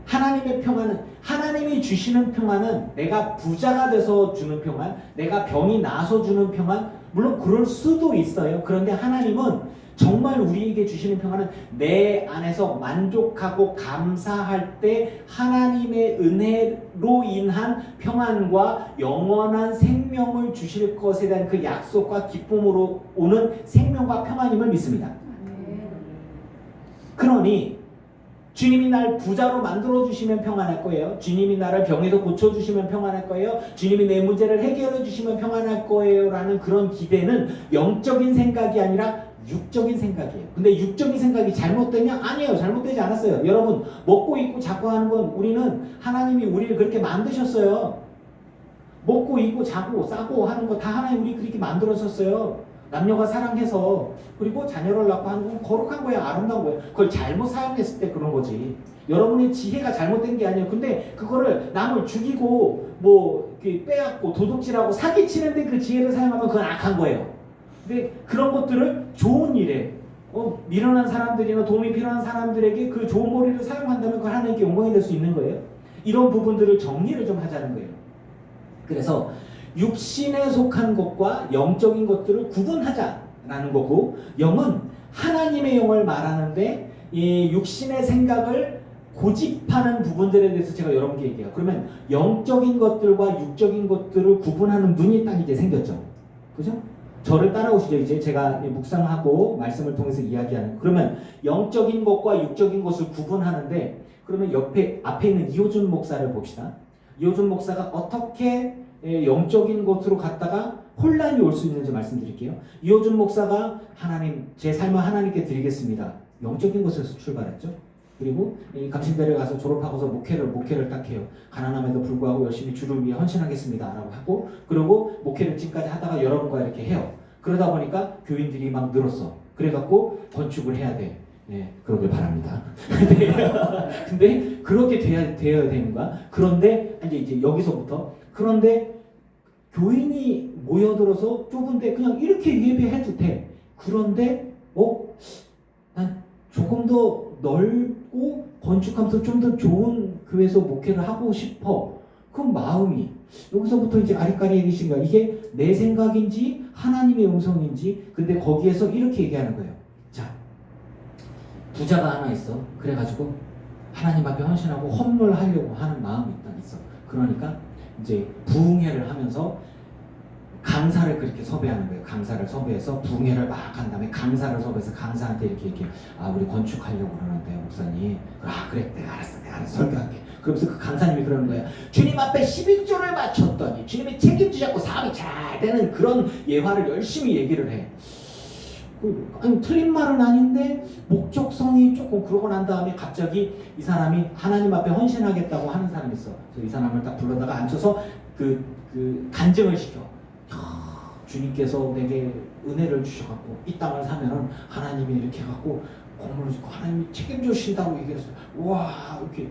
하나님의 평안은 하나님이 주시는 평안은 내가 부자가 돼서 주는 평안, 내가 병이 나서 주는 평안, 물론 그럴 수도 있어요. 그런데 하나님은 정말 우리에게 주시는 평안은 내 안에서 만족하고 감사할 때 하나님의 은혜로 인한 평안과 영원한 생명을 주실 것에 대한 그 약속과 기쁨으로 오는 생명과 평안임을 믿습니다. 그러니 주님이 날 부자로 만들어 주시면 평안할 거예요. 주님이 나를 병에서 고쳐 주시면 평안할 거예요. 주님이 내 문제를 해결해 주시면 평안할 거예요 라는 그런 기대는 영적인 생각이 아니라 육적인 생각이에요. 근데 육적인 생각이 잘못되냐? 아니에요. 잘못되지 않았어요. 여러분, 먹고 입고 자고 하는 건 우리는 하나님이 우리를 그렇게 만드셨어요. 먹고 입고 자고 싸고 하는 거 다 하나님 우리 그렇게 만들었었어요. 남녀가 사랑해서, 그리고 자녀를 낳고 하는 건 거룩한 거예요. 아름다운 거예요. 그걸 잘못 사용했을 때 그런 거지. 여러분의 지혜가 잘못된 게 아니에요. 근데 그거를 남을 죽이고 뭐 빼앗고 도둑질하고 사기치는데 그 지혜를 사용하면 그건 악한 거예요. 근데 그런 것들을 좋은 일에 미련한 사람들이나 도움이 필요한 사람들에게 그 좋은 머리를 사용한다면 그건 하나님께 영광이 될 수 있는 거예요. 이런 부분들을 정리를 좀 하자는 거예요. 그래서 육신에 속한 것과 영적인 것들을 구분하자라는 거고, 영은 하나님의 영을 말하는데 이 육신의 생각을 고집하는 부분들에 대해서 제가 여러분께 얘기해요. 그러면 영적인 것들과 육적인 것들을 구분하는 눈이 딱 이제 생겼죠. 그죠? 저를 따라오시죠. 이제 제가 묵상하고 말씀을 통해서 이야기하는. 그러면 영적인 것과 육적인 것을 구분하는데, 그러면 앞에 있는 이호준 목사를 봅시다. 이호준 목사가 어떻게 영적인 것으로 갔다가 혼란이 올 수 있는지 말씀드릴게요. 이호준 목사가 하나님, 제 삶을 하나님께 드리겠습니다. 영적인 것에서 출발했죠. 그리고 감신대를 가서 졸업하고서 목회를 딱 해요. 가난함에도 불구하고 열심히 주를 위해 헌신하겠습니다 라고 하고, 그리고 목회를 지금까지 하다가 여러분과 이렇게 해요. 그러다 보니까 교인들이 막 늘었어. 그래갖고 건축을 해야 돼. 네, 그러길 바랍니다. 근데 그렇게 되어야 되는가? 그런데 이제 여기서부터, 그런데 교인이 모여들어서 좁은데 그냥 이렇게 예배해도 돼. 그런데 난 조금 더 넓고 건축하면서 좀 더 좋은 교회에서 목회를 하고 싶어. 그 마음이 여기서부터 이제 아리까리해지신 거야. 이게 내 생각인지 하나님의 음성인지. 근데 거기에서 이렇게 얘기하는 거예요. 자, 부자가 하나 있어. 그래가지고 하나님 앞에 헌신하고 헌물하려고 하는 마음이 딱 있어. 그러니까 이제 부흥회를 하면서 강사를 그렇게 섭외하는 거예요. 강사를 섭외해서 부흥회를 막 한 다음에 강사를 섭외해서 강사한테 이렇게 우리 건축하려고 그러는데 목사님, 그래 내가 알았어 설교할게. 그러면서 그 강사님이 그러는 거예요. 주님 앞에 11조를 바쳤더니 주님이 책임지셨고 사업이 잘 되는 그런 예화를 열심히 얘기를 해. 아니 틀린 말은 아닌데 목적성이 조금 그러고 난 다음에 갑자기 이 사람이 하나님 앞에 헌신하겠다고 하는 사람이 있어. 그래서 이 사람을 딱 불러다가 앉혀서 그 간증을 시켜. 주님께서 내게 은혜를 주셔갖고 이 땅을 사면은 하나님이 이렇게 해갖고 건물을 짓고 하나님이 책임져 주신다고 얘기했어요. 와, 이렇게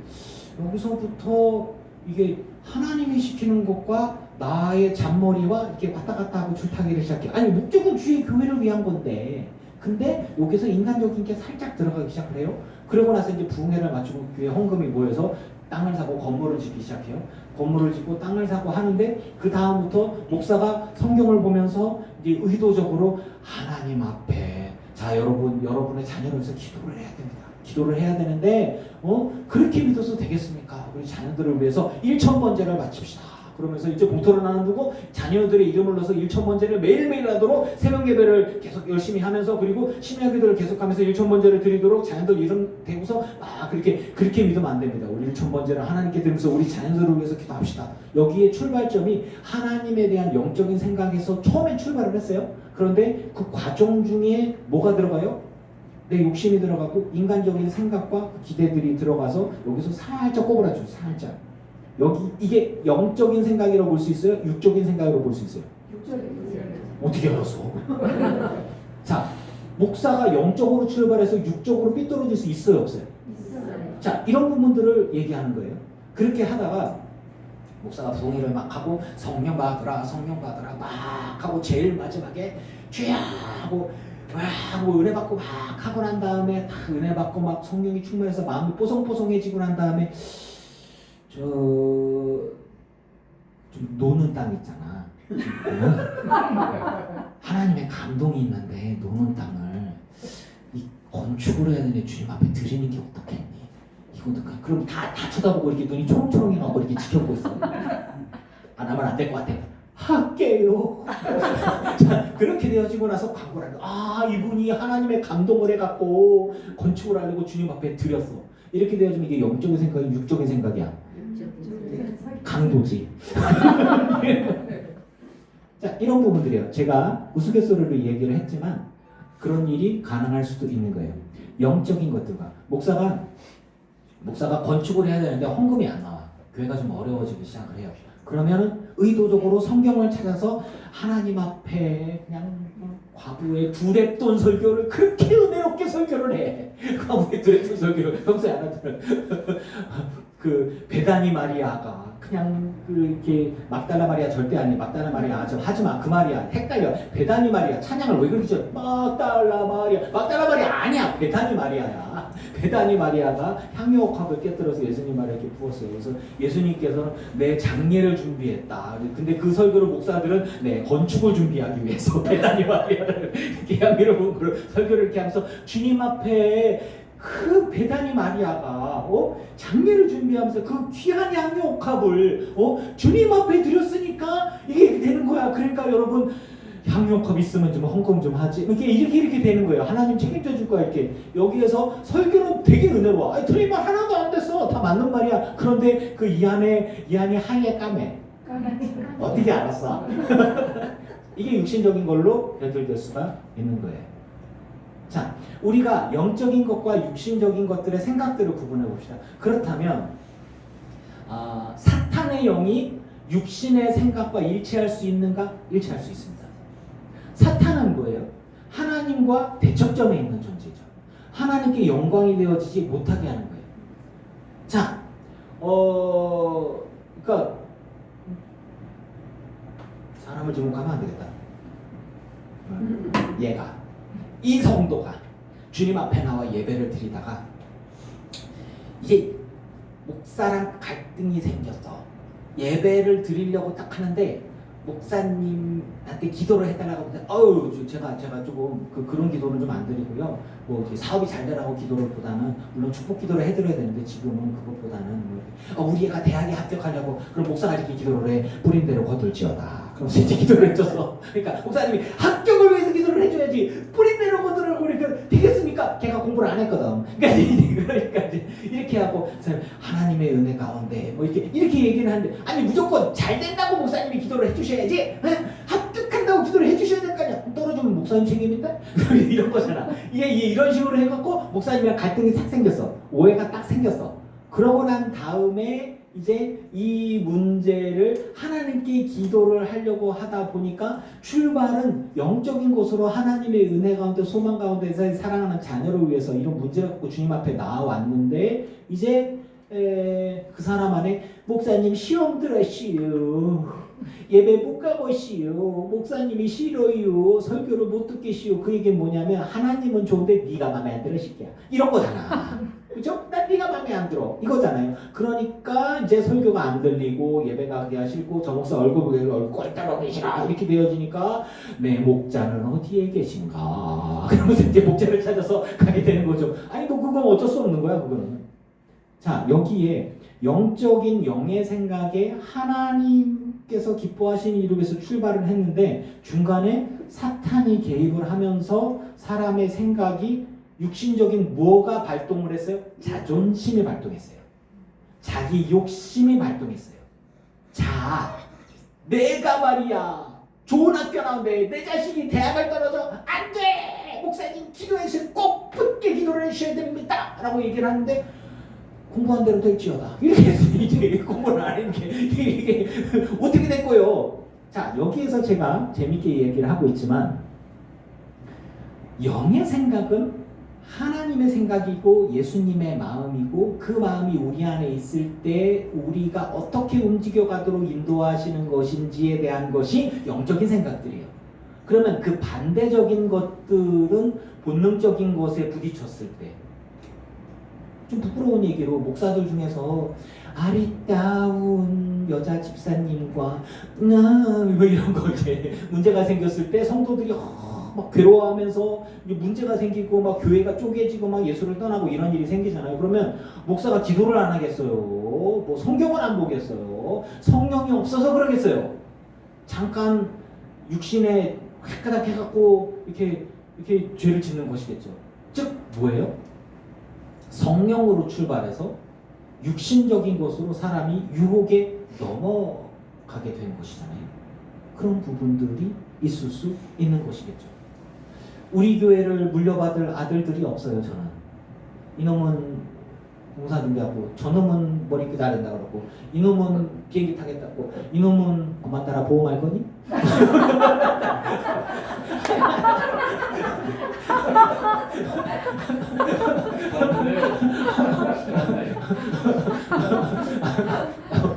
여기서부터 이게 하나님이 시키는 것과 나의 잔머리와 이렇게 왔다 갔다 하고 줄타기를 시작해. 아니 목적은 주의 교회를 위한 건데, 근데 여기서 인간적인 게 살짝 들어가기 시작을 해요. 그러고 나서 이제 부흥회를 마치고 교회 헌금이 모여서 땅을 사고 건물을 짓기 시작해요. 건물을 짓고 땅을 사고 하는데, 그 다음부터 목사가 성경을 보면서 이제 의도적으로 하나님 앞에, 자 여러분의 자녀를 위해서 기도를 해야 됩니다. 기도를 해야 되는데 그렇게 믿어서 되겠습니까? 우리 자녀들을 위해서 1,000번제를 바칩시다. 그러면서 이제 봉투를 나눠두고 자녀들의 이름을 넣어서 1,000번제를 매일매일 하도록 새벽 예배를 계속 열심히 하면서, 그리고 심야 기도를 계속하면서 1,000번제를 드리도록 자녀들 이름 대고서 그렇게 믿으면 안 됩니다. 우리 1,000번제를 하나님께 드리면서 우리 자녀들을 위해서 기도합시다. 여기에 출발점이 하나님에 대한 영적인 생각에서 처음에 출발을 했어요. 그런데 그 과정 중에 뭐가 들어가요? 내 욕심이 들어가고 인간적인 생각과 기대들이 들어가서 여기서 살짝 꼬부라져요. 살짝. 여기 이게 영적인 생각이라고 볼 수 있어요? 육적인 생각이라고 볼 수 있어요? 어떻게 알았어? 자, 목사가 영적으로 출발해서 육적으로 삐뚤어질 수 있어요? 없어요? 있어요. 자, 이런 부분들을 얘기하는 거예요. 그렇게 하다가 목사가 부흥회를 막 하고 성령 받으라 막 하고 제일 마지막에 주야 하고 은혜 받고 막 하고 난 다음에 다 은혜 받고 막 성령이 충만해서 마음이 뽀송뽀송해지고 난 다음에 좀 노는 땅 있잖아. 하나님의 감동이 있는데 노는 땅을 이 건축을 해야 되는데 주님 앞에 드리는 게 어떻겠니? 이것도 그럼 다 쳐다보고 이렇게 눈이 초롱초롱해가고 이렇게 지켜보고 있어. 안 하면 안 될 것 같아. 할게요. 자, 그렇게 되어지고 나서 광고를 하는 거야. 이분이 하나님의 감동을 해갖고 건축을 하려고 주님 앞에 드렸어. 이렇게 되어지면 이게 영적인 생각이 육적인 생각이야. 강도지. 자, 이런 부분들이에요. 제가 우스갯소리로 얘기를 했지만 그런 일이 가능할 수도 있는 거예요. 영적인 것들과 목사가 건축을 해야 되는데 헌금이 안 나와. 교회가 좀 어려워지기 시작을 해요. 그러면 의도적으로 성경을 찾아서 하나님 앞에 그냥 과부의 두랩돈 설교를 그렇게 은혜롭게 설교를 해. 과부의 두랩돈 설교를 평소에 안 하더라고요. 그 베다니 마리아가 그냥 이렇게 막달라 마리아 절대 아니야. 막달라 마리아 하지마 그 말이야. 헷갈려. 베다니 마리아 찬양을 왜 그렇게 줘? 막달라 마리아 아니야. 베다니 마리아야. 베다니 마리아가 향유옥합을 깨뜨려서 예수님 말에 이렇게 부었어요. 그래서 예수님께서는 내 장례를 준비했다. 근데 그 설교를 목사들은 내 건축을 준비하기 위해서 베다니 마리아를 이렇게 향유를 부은 걸 설교를 이렇게 하면서 주님 앞에 그 베다니 마리아가 장례를 준비하면서 그 귀한 향유옥합을 주님 앞에 드렸으니까 이게 되는 거야. 그러니까 여러분 향유옥합 있으면 좀 헌금 좀 하지. 이렇게 되는 거예요. 하나님 책임져 줄 거야. 이렇게 여기에서 설교는 되게 은혜로워. 틀린 말 하나도 안 됐어. 다 맞는 말이야. 그런데 그 이 안이 하얘 까매. 어떻게 알았어? 이게 육신적인 걸로 연결될 수가 있는 거예요. 자, 우리가 영적인 것과 육신적인 것들의 생각들을 구분해 봅시다. 그렇다면 사탄의 영이 육신의 생각과 일치할 수 있는가? 일치할 수 있습니다. 사탄은 뭐예요? 하나님과 대척점에 있는 존재죠. 하나님께 영광이 되어지지 못하게 하는 거예요. 자, 그러니까 사람을 지목하면 안 되겠다. 얘가 이 성도가 주님 앞에 나와 예배를 드리다가 이제 목사랑 갈등이 생겼어. 예배를 드리려고 딱 하는데 목사님한테 기도를 해달라고 하는데 제가 조금 그런 기도는 좀 안 드리고요. 뭐 사업이 잘 되라고 기도를 보다는 물론 축복 기도를 해드려야 되는데 지금은 그것보다는 우리 애가 대학에 합격하려고 그럼 목사가 이렇게 기도를 해. 뿌린 대로 거둘지어다. 그러면서 이제 기도를 해줬어. 그러니까 목사님이 합격을 위해서 기도를 해줘야지 뿌린 대로 거두라고 그러니까 되겠습니까? 걔가 공부를 안 했거든. 그러니까 이제 이렇게 하고 하나님의 은혜 가운데 뭐 이렇게 얘기를 하는데 아니 무조건 잘 된다고 목사님이 기도를 해주셔야지. 합격한다고 기도를 해주셔야 될 거 아니야. 떨어지면 목사님 책임인데? 이런 거잖아. 이런 식으로 해갖고 목사님이랑 갈등이 딱 생겼어. 오해가 딱 생겼어. 그러고 난 다음에 이제 이 문제를 하나님께 기도를 하려고 하다 보니까 출발은 영적인 곳으로 하나님의 은혜 가운데 소망 가운데서 사랑하는 자녀를 위해서 이런 문제를 갖고 주님 앞에 나왔는데 이제 그 사람 안에 목사님 시험 들으시오. 예배 못 가보시오. 목사님이 싫어요. 설교를 못 듣겠시오. 그 얘기는 뭐냐면 하나님은 좋은데 네가 마음에 안 들어 시키야. 이런 거잖아. 그죠? 난 네가 마음에 안 들어. 이거잖아요. 그러니까 이제 설교가 안 들리고 예배가 가기가 싫고 저 목사 얼굴 꼴따라 계시라 이렇게 되어지니까 내 목자는 어디에 계신가? 그러면서 이제 목자를 찾아서 가게 되는 거죠. 아니 뭐 그건 어쩔 수 없는 거야 그거는. 자 여기에 영적인 영의 생각에 하나님께서 기뻐하시는 일을 위해서 출발을 했는데 중간에 사탄이 개입을 하면서 사람의 생각이 육신적인 뭐가 발동을 했어요? 자존심이 발동했어요. 자기 욕심이 발동했어요. 자, 내가 말이야 좋은 학교 나오는데 내 자식이 대학을 떨어져 안 돼! 목사님 기도해서 꼭 붙게 기도를 해주셔야 됩니다! 라고 얘기를 하는데 공부한 대로 될지어다. 이렇게 해서 이제 공부를 안 했는데 이게 어떻게 된 거예요? 자, 여기에서 제가 재밌게 얘기를 하고 있지만 영의 생각은 하나님의 생각이고 예수님의 마음이고 그 마음이 우리 안에 있을 때 우리가 어떻게 움직여 가도록 인도하시는 것인지에 대한 것이 영적인 생각들이에요. 그러면 그 반대적인 것들은 본능적인 것에 부딪혔을 때 좀 부끄러운 얘기로 목사들 중에서 아리따운 여자 집사님과 뭐 이런 거 이제 문제가 생겼을 때 성도들이 막 괴로워하면서 문제가 생기고 막 교회가 쪼개지고 막 예수를 떠나고 이런 일이 생기잖아요. 그러면 목사가 기도를 안 하겠어요. 뭐 성경을 안 보겠어요. 성령이 없어서 그러겠어요. 잠깐 육신에 획가닥 해갖고 이렇게 죄를 짓는 것이겠죠. 즉 뭐예요? 성령으로 출발해서 육신적인 것으로 사람이 유혹에 넘어가게 된 것이잖아요. 그런 부분들이 있을 수 있는 것이겠죠. 우리 교회를 물려받을 아들들이 없어요. 저는 이놈은 공사 준비하고 저놈은 머리 기다린다 그러고 이놈은 비행기 타겠다고 이놈은 엄마 따라 보험할 거니?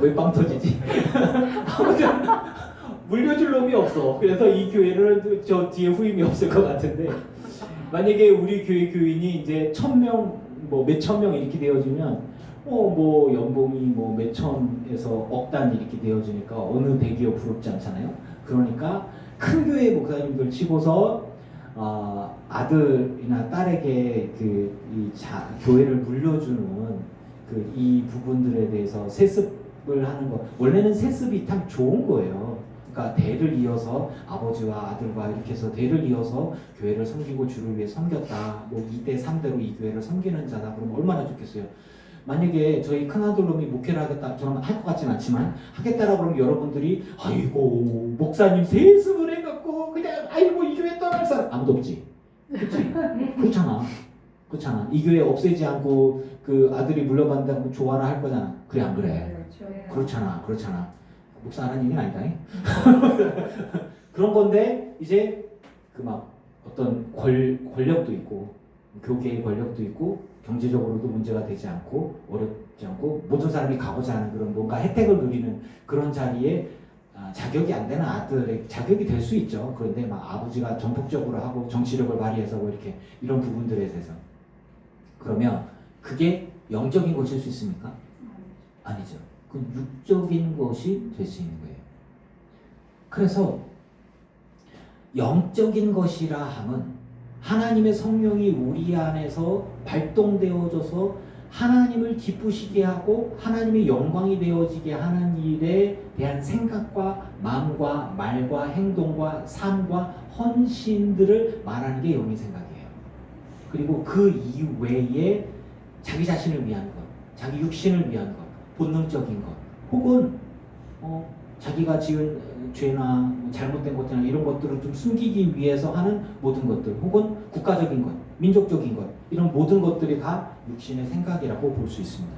왜 빵 터지지? 아무튼 물려줄 놈이 없어. 그래서 이 교회를 저 뒤에 후임이 없을 것 같은데 만약에 우리 교회 교인이 이제 1,000명 뭐 몇천 명 이렇게 되어지면 뭐 연봉이 뭐 몇천에서 억단 이렇게 되어지니까 어느 대기업 부럽지 않잖아요. 그러니까 큰 교회 목사님들 치고서 아들이나 딸에게 교회를 물려주는 이 부분들에 대해서 세습을 하는 거 원래는 세습이 참 좋은 거예요. 그러니까 대를 이어서 아버지와 아들과 이렇게 해서 대를 이어서 교회를 섬기고 주를 위해 섬겼다. 뭐 2대 3대로 이 교회를 섬기는 자다. 그러면 얼마나 좋겠어요. 만약에 저희 큰아들놈이 목회를 하겠다, 저는 할 것 같진 않지만 하겠다라고 그러면 여러분들이 아이고 목사님 세습을 해갖고 그냥 아이고 이 교회 떠날 사람 아무도 없지. 그렇지? 그렇잖아. 이 교회 없애지 않고 그 아들이 물려받는다고 좋아라 할 거잖아. 그래 안 그래? 그렇잖아. 목사 하는 얘기는 아니다. 그런 건데 이제 막 어떤 권력도 있고 교계의 권력도 있고 경제적으로도 문제가 되지 않고 어렵지 않고 모든 사람이 가고자 하는 그런 뭔가 혜택을 누리는 그런 자리에 자격이 안 되는 아들의 자격이 될 수 있죠. 그런데 막 아버지가 전폭적으로 하고 정치력을 발휘해서 뭐 이렇게 이런 부분들에 대해서 그러면 그게 영적인 것일 수 있습니까? 아니죠. 그건 육적인 것이 될 수 있는 거예요. 그래서 영적인 것이라 함은 하나님의 성령이 우리 안에서 발동되어져서 하나님을 기쁘시게 하고 하나님의 영광이 되어지게 하는 일에 대한 생각과 마음과 말과 행동과 삶과 헌신들을 말하는 게 영의 생각이에요. 그리고 그 이외에 자기 자신을 위한 것, 자기 육신을 위한 것, 본능적인 것, 혹은 자기가 지은 죄나 잘못된 것들이나 이런 것들을 좀 숨기기 위해서 하는 모든 것들, 혹은 국가적인 것, 민족적인 것, 이런 모든 것들이 다 육신의 생각이라고 볼 수 있습니다.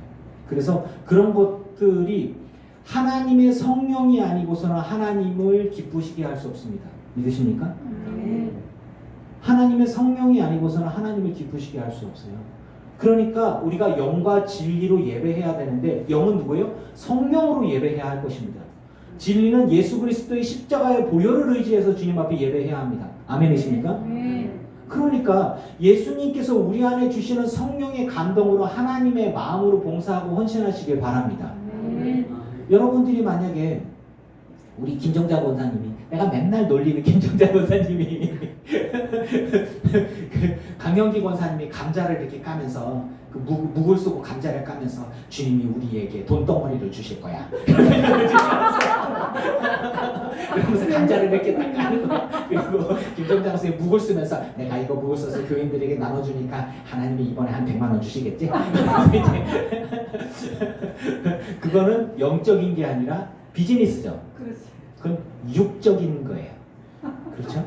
그래서 그런 것들이 하나님의 성령이 아니고서는 하나님을 기쁘시게 할 수 없습니다. 믿으십니까? 하나님의 성령이 아니고서는 하나님을 기쁘시게 할 수 없어요. 그러니까 우리가 영과 진리로 예배해야 되는데 영은 누구예요? 성령으로 예배해야 할 것입니다. 진리는 예수 그리스도의 십자가의 보혈을 의지해서 주님 앞에 예배해야 합니다. 아멘이십니까? 그러니까 예수님께서 우리 안에 주시는 성령의 감동으로 하나님의 마음으로 봉사하고 헌신하시길 바랍니다. 여러분들이 만약에 우리 김정자 권사님이 내가 맨날 놀리는 김정자 권사님이 강영기 권사님이 감자를 이렇게 까면서 그 묵을 쓰고 감자를 까면서 주님이 우리에게 돈덩어리를 주실 거야. 그러면서 감자를 몇 개 딱 까는 거. 그리고 김정자 선생님 묵을 쓰면서 내가 이거 묵을 써서 교인들에게 나눠주니까 하나님이 이번에 한 100만 원 주시겠지? 그거는 영적인 게 아니라 비즈니스죠. 그건 육적인 거예요. 그렇죠?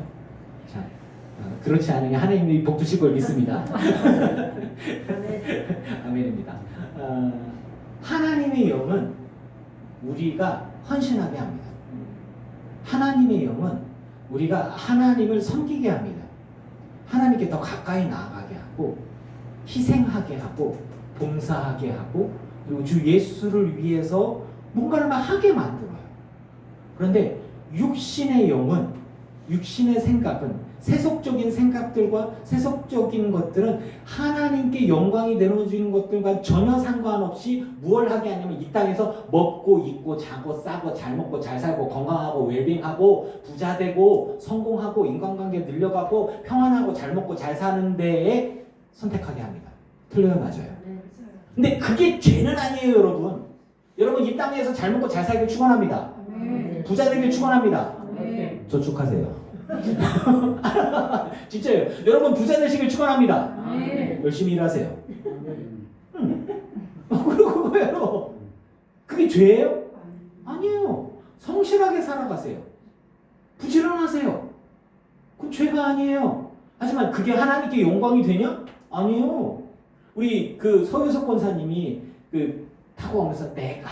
자, 그렇지 않으면 하나님이 복 주실 걸 믿습니다. 아멘입니다. 하나님의 영은 우리가 헌신하게 합니다. 하나님의 영은 우리가 하나님을 섬기게 합니다. 하나님께 더 가까이 나아가게 하고 희생하게 하고 봉사하게 하고 그리고 주 예수를 위해서 뭔가를 막 하게 만들어요. 그런데 육신의 영은 육신의 생각은 세속적인 생각들과 세속적인 것들은 하나님께 영광이 내려지는 것들과 전혀 상관없이 무엇을 하게 하냐면 이 땅에서 먹고 입고 자고 싸고 잘 먹고 잘 살고 건강하고 웰빙하고 부자 되고 성공하고 인간관계 늘려가고 평안하고 잘 먹고 잘 사는 데에 선택하게 합니다. 틀려요, 맞아요? 근데 그게 죄는 아니에요, 여러분. 여러분 이 땅에서 잘 먹고 잘 살길 축원합니다. 부자 되길 축원합니다. 저 축하세요. 진짜요. 여러분 부자 되시길 축원합니다. 열심히 일하세요. 그리고 그거예요. 그게 죄예요? 아니에요. 성실하게 살아가세요. 부지런하세요. 그건 죄가 아니에요. 하지만 그게 하나님께 영광이 되냐? 아니에요. 우리 그 서유석 권사님이 그 타고 오면서 내가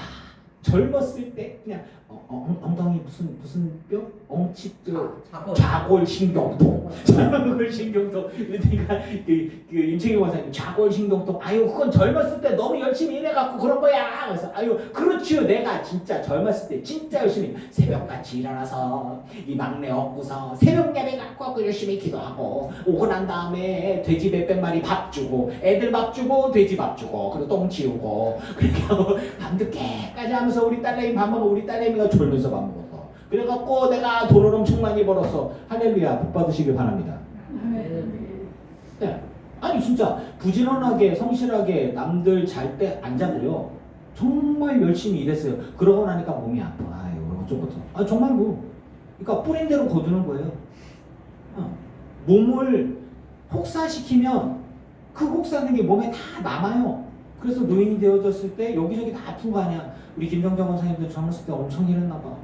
젊었을 때 그냥 엉덩이 무슨 뼈? 엉치뼈 좌골신경통 좌골신경통 그러니까 그 임채경 권사님 좌골신경통 아유 그건 젊었을 때 너무 열심히 일해갖고 그런 거야. 그래서 아유 그렇지요. 내가 진짜 젊었을 때 진짜 열심히 새벽같이 일어나서 이 막내 업고서 새벽 예배 갖고 열심히 기도하고 오고 난 다음에 돼지 몇백 마리 밥 주고 애들 밥 주고 돼지 밥 주고 그리고 똥 치우고 그렇게 하고 밤늦게까지 하면서 우리 딸내미 밥 먹고 우리 딸내미가 졸면서 밥 먹었어. 그래갖고 내가 돈을 엄청 많이 벌었어. 할렐루야 복 받으시길 바랍니다. 네. 아니 진짜 부지런하게 성실하게 남들 잘 때 안 자고요. 정말 열심히 일했어요. 그러고 나니까 몸이 아파. 아유 어쩌고저쩌고. 아 정말로. 그러니까 뿌린 대로 거두는 거예요. 몸을 혹사시키면 그 혹사하는 게 몸에 다 남아요. 그래서 노인이 되어졌을 때 여기저기 다 아픈 거 아니야. 우리 김정정 원사님도 젊었을 때 엄청 일했나 봐.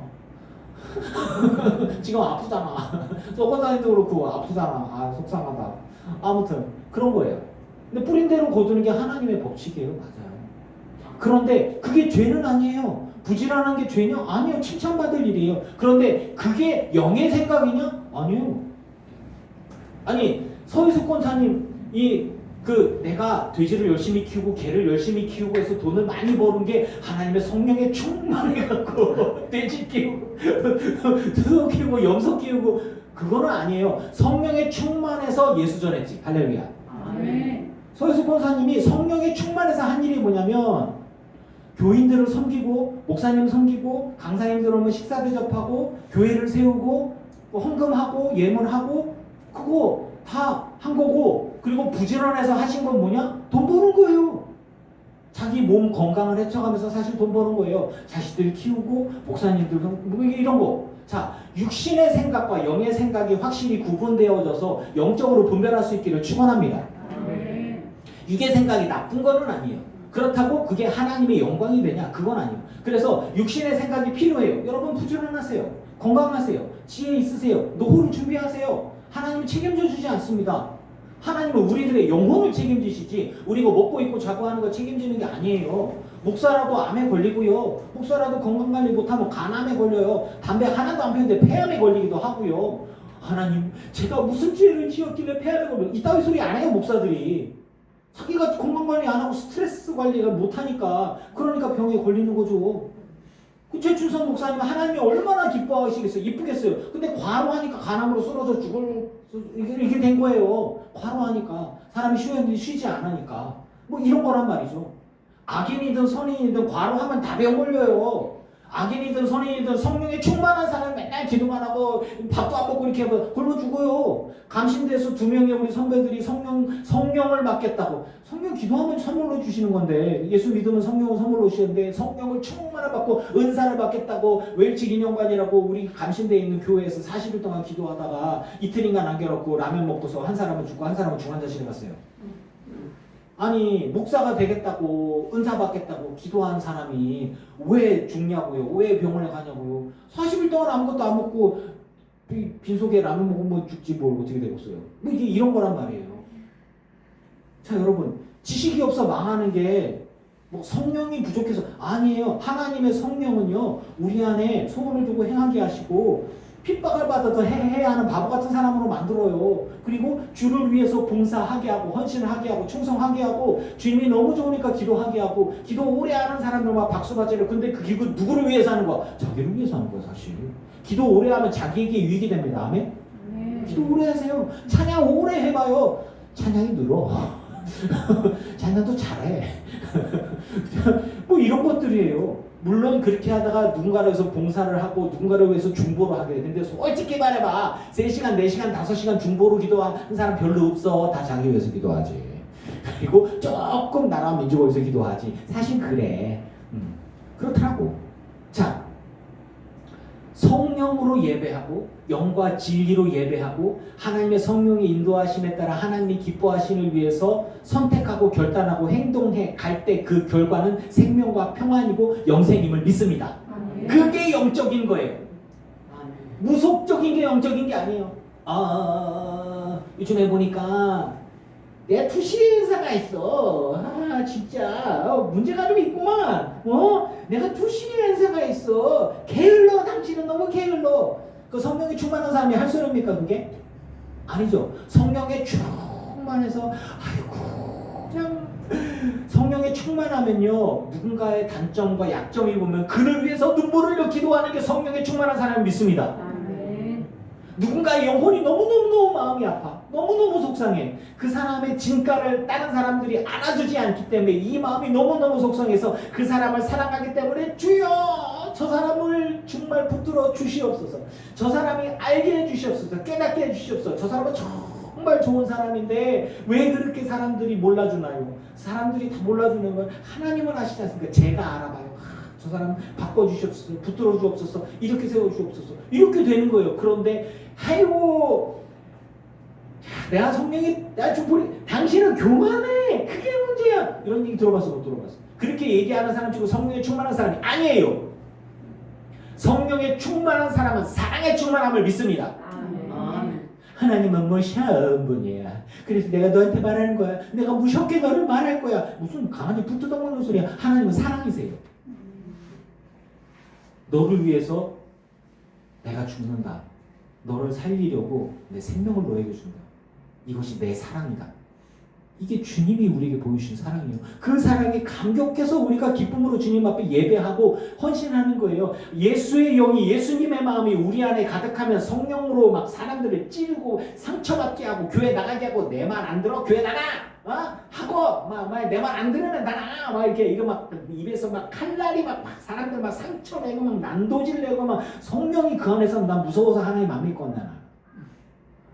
지금 아프잖아. 저 원사님도 그렇고 아프잖아. 아 속상하다. 아무튼 그런 거예요. 근데 뿌린 대로 거두는 게 하나님의 법칙이에요. 맞아요. 그런데 그게 죄는 아니에요. 부지런한 게 죄냐? 아니에요. 칭찬받을 일이에요. 그런데 그게 영의 생각이냐? 아니에요. 아니 서희숙 권사님이 내가 돼지를 열심히 키우고 개를 열심히 키우고 해서 돈을 많이 버는 게 하나님의 성령에 충만해갖고 돼지 키우고 소 키우고 염소 키우고 그거는 아니에요. 성령에 충만해서 예수 전했지. 할렐루야. 아멘. 서유숙 권사님이 성령에 충만해서 한 일이 뭐냐면 교인들을 섬기고 목사님 섬기고 강사님들 오면 식사 대접하고 교회를 세우고 헌금하고 예물하고 그거 다 한 거고 그리고 부지런해서 하신 건 뭐냐? 돈 버는 거예요. 자기 몸 건강을 해쳐가면서 사실 돈 버는 거예요. 자식들 키우고 목사님들 뭐 이런 거. 자, 육신의 생각과 영의 생각이 확실히 구분되어져서 영적으로 분별할 수 있기를 축원합니다. 육의 생각이 나쁜 거는 아니에요. 그렇다고 그게 하나님의 영광이 되냐? 그건 아니에요. 그래서 육신의 생각이 필요해요. 여러분 부지런하세요. 건강하세요. 지혜 있으세요. 노후를 준비하세요. 하나님은 책임져 주지 않습니다. 하나님은 우리들의 영혼을 책임지시지 우리가 먹고 입고 자고 하는 거 책임지는 게 아니에요. 목사라도 암에 걸리고요. 목사라도 건강관리 못하면 간암에 걸려요. 담배 하나도 안 피우는데 폐암에 걸리기도 하고요. 하나님 제가 무슨 죄를 지었길래 폐암에 걸려. 이따위 소리 안 해요 목사들이. 자기가 건강관리 안 하고 스트레스 관리를 못하니까 그러니까 병에 걸리는 거죠. 그 최춘선 목사님 하나님이 얼마나 기뻐하시겠어요. 이쁘겠어요. 근데 과로하니까 간암으로 쓰러져 죽을 이렇게 된 거예요. 과로하니까 사람이 쉬었는데 쉬지 않으니까 뭐 이런 거란 말이죠. 악인이든 선인이든 과로하면 다 병 걸려요. 악인이든 선인이든 성령에 충만한 사람 맨날 기도만 하고 밥도 안 먹고 이렇게 굶어 죽어요. 감신대에서 2명의 우리 선배들이 성령을 받겠다고. 성령 기도하면 선물로 주시는 건데 예수 믿으면 성령을 선물로 주시는데 성령을 충만을 받고 은사를 받겠다고 웰치 기념관이라고 우리 감신대에 있는 교회에서 40일 동안 기도하다가 이틀인가 남겨놓고 라면 먹고서 한 사람은 죽고 한 사람은 중환자실에 갔어요. 아니 목사가 되겠다고 은사 받겠다고 기도한 사람이 왜 죽냐고요? 왜 병원에 가냐고요? 40일 동안 아무것도 안 먹고 빈속에 라면 먹으면 죽지 뭘 어떻게 되겠어요? 뭐 이게 이런 거란 말이에요. 자 여러분 지식이 없어 망하는 게 뭐 성령이 부족해서 아니에요. 하나님의 성령은요 우리 안에 소원을 두고 행하게 하시고 핍박을 받아도 해야 하는 바보 같은 사람으로 만들어요. 그리고 주를 위해서 봉사하게 하고 헌신을 하게 하고 충성하게 하고 주님이 너무 좋으니까 기도하게 하고 기도 오래 하는 사람들만 박수 받잖아요. 근데 그 기도 누구를 위해서 하는 거야? 자기를 위해서 하는 거야 사실. 기도 오래 하면 자기에게 유익이 됩니다. 아멘? 기도 오래 하세요. 찬양 오래 해봐요. 찬양이 늘어. 찬양도 잘해. 뭐 이런 것들이에요. 물론 그렇게 하다가 누군가를 위해서 봉사를 하고 누군가를 위해서 중보를 하게 되는데 솔직히 말해봐. 3시간, 4시간, 5시간 중보로 기도하는 사람 별로 없어. 다 자기 위해서 기도하지. 그리고 조금 나라와 민족을 위해서 기도하지. 사실 그래. 그렇더라고. 자, 성령으로 예배하고 영과 진리로 예배하고 하나님의 성령의 인도하심에 따라 하나님이 기뻐하심을 위해서 선택하고 결단하고 행동해 갈 때 그 결과는 생명과 평안이고 영생임을 믿습니다. 그게 영적인 거예요. 무속적인 게 영적인 게 아니에요. 요즘에 보니까 내가 투시의 은사가 있어. 진짜 문제가 좀 있구만. 내가 투시의 은사가 있어. 게을러. 당신은 너무 게을러. 그 성령에 충만한 사람이 할 소리입니까 그게? 아니죠. 성령에 충만해서 그냥 성령에 충만하면요 누군가의 단점과 약점이 보면 그를 위해서 눈물을 흘려 기도하는 게 성령에 충만한 사람을 믿습니다. 누군가의 영혼이 너무너무 마음이 아파. 너무너무 속상해. 그 사람의 진가를 다른 사람들이 알아주지 않기 때문에 이 마음이 너무너무 속상해서 그 사람을 사랑하기 때문에 주여 저 사람을 정말 붙들어 주시옵소서. 저 사람이 알게 해주시옵소서. 깨닫게 해주시옵소서. 저 사람은 정말 좋은 사람인데 왜 그렇게 사람들이 몰라주나요? 사람들이 다 몰라주는 건 하나님은 아시지 않습니까? 제가 알아봐요. 저 사람 바꿔주시옵소서. 붙들어 주옵소서. 이렇게 세워주옵소서. 이렇게 되는 거예요. 그런데 아이고 내가 성령이 나 좀 보리 당신은 교만해. 그게 문제야. 이런 얘기 들어봤어 못 들어봤어? 그렇게 얘기하는 사람 치고 성령에 충만한 사람이 아니에요. 성령에 충만한 사람은 사랑에 충만함을 믿습니다. 하나님은 무시한 분이야. 그래서 내가 너한테 말하는 거야. 내가 무섭게 너를 말할 거야. 무슨 강아지 붙어덩는 소리야. 하나님은 사랑이세요. 너를 위해서 내가 죽는다. 너를 살리려고 내 생명을 너에게 준다. 이것이 내 사랑이다. 이게 주님이 우리에게 보여주신 사랑이에요. 그 사랑에 감격해서 우리가 기쁨으로 주님 앞에 예배하고 헌신하는 거예요. 예수의 영이 예수님의 마음이 우리 안에 가득하면 성령으로 막 사람들을 찌르고 상처받게 하고 교회 나가게 하고 내 말 안 들어 교회 나가 하고 막 내 말 안 들으면 나가 막 이렇게 이거 막 입에서 막 칼날이 막 사람들 막 상처 내고 막 난도질 내고 막 성령이 그 안에서 난 무서워서 하나님 안 믿고 온다.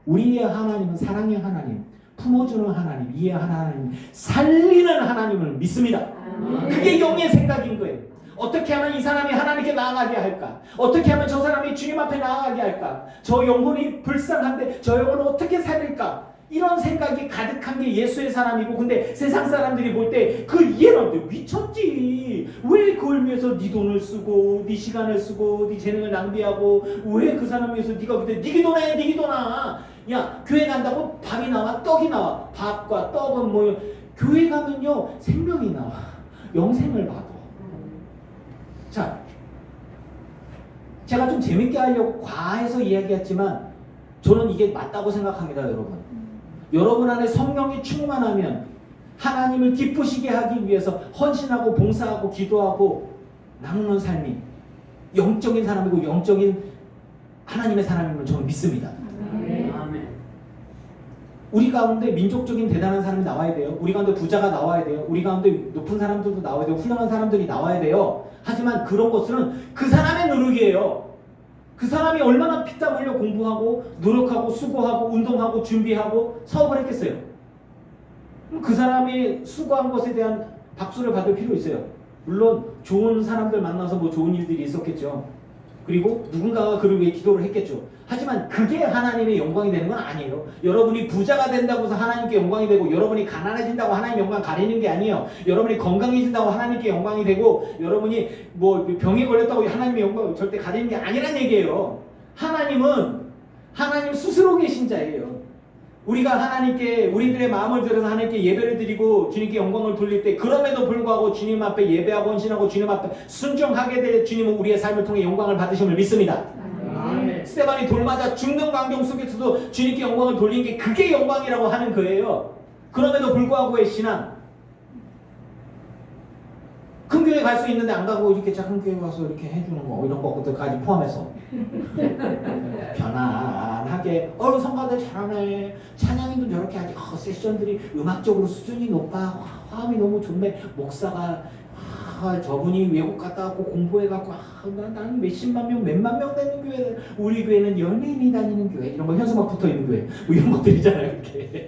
우리의 하나님은 사랑의 하나님, 품어주는 하나님, 이해하는 하나님, 살리는 하나님을 믿습니다. 그게 영의 생각인 거예요. 어떻게 하면 이 사람이 하나님께 나아가게 할까? 어떻게 하면 저 사람이 주님 앞에 나아가게 할까? 저 영혼이 불쌍한데 저 영혼을 어떻게 살릴까? 이런 생각이 가득한 게 예수의 사람이고 근데 세상 사람들이 볼 때 그 이해는 안 돼. 미쳤지. 왜 그걸 위해서 네 돈을 쓰고 네 시간을 쓰고 네 재능을 낭비하고 왜 그 사람 위해서 네가 그때 네 기도나 해. 네 기도나. 야 교회 간다고 밥이 나와 떡이 나와. 밥과 떡은 뭐예요? 교회 가면요 생명이 나와. 영생을 받아. 자 제가 좀 재밌게 하려고 과해서 이야기했지만 저는 이게 맞다고 생각합니다. 여러분 안에 성령이 충만하면 하나님을 기쁘시게 하기 위해서 헌신하고 봉사하고 기도하고 나누는 삶이 영적인 사람이고 영적인 하나님의 사람임을 저는 믿습니다. 아멘. 우리 가운데 민족적인 대단한 사람이 나와야 돼요. 우리 가운데 부자가 나와야 돼요. 우리 가운데 높은 사람들도 나와야 돼요. 훌륭한 사람들이 나와야 돼요. 하지만 그런 것은 그 사람의 노력이에요. 그 사람이 얼마나 피땀 흘려 공부하고 노력하고 수고하고 운동하고 준비하고 사업을 했겠어요. 그 사람이 수고한 것에 대한 박수를 받을 필요 있어요. 물론 좋은 사람들 만나서 뭐 좋은 일들이 있었겠죠. 그리고 누군가가 그를 위해 기도를 했겠죠. 하지만 그게 하나님의 영광이 되는 건 아니에요. 여러분이 부자가 된다고 해서 하나님께 영광이 되고 여러분이 가난해진다고 하나님 영광 가리는 게 아니에요. 여러분이 건강해진다고 하나님께 영광이 되고 여러분이 뭐 병에 걸렸다고 하나님의 영광을 절대 가리는 게 아니란 얘기예요. 하나님은 하나님 스스로 계신 자예요. 우리가 하나님께 우리들의 마음을 들여서 하나님께 예배를 드리고 주님께 영광을 돌릴 때 그럼에도 불구하고 주님 앞에 예배하고 헌신하고 주님 앞에 순종하게 될 주님은 우리의 삶을 통해 영광을 받으심을 믿습니다. 아멘. 스데반이 돌 맞아 죽는 광경 속에서도 주님께 영광을 돌린 게 그게 영광이라고 하는 거예요. 그럼에도 불구하고의 신앙. 근데 교회 갈 수 있는데 안 가고 이렇게 작은 교회 가서 이렇게 해주는 거 이런 것들까지 포함해서 편안하게 성가들 잘하네, 찬양인도 저렇게 하지, 세션들이 음악적으로 수준이 높아, 화음이 너무 좋네, 목사가 저분이 외국 갔다 왔고 공부해갖고 나는 몇십만 명 몇만 명 되는 교회, 우리 교회는 연예인이 다니는 교회, 이런 거 현수막 붙어있는 교회 뭐 이런 것들이잖아요. 이렇게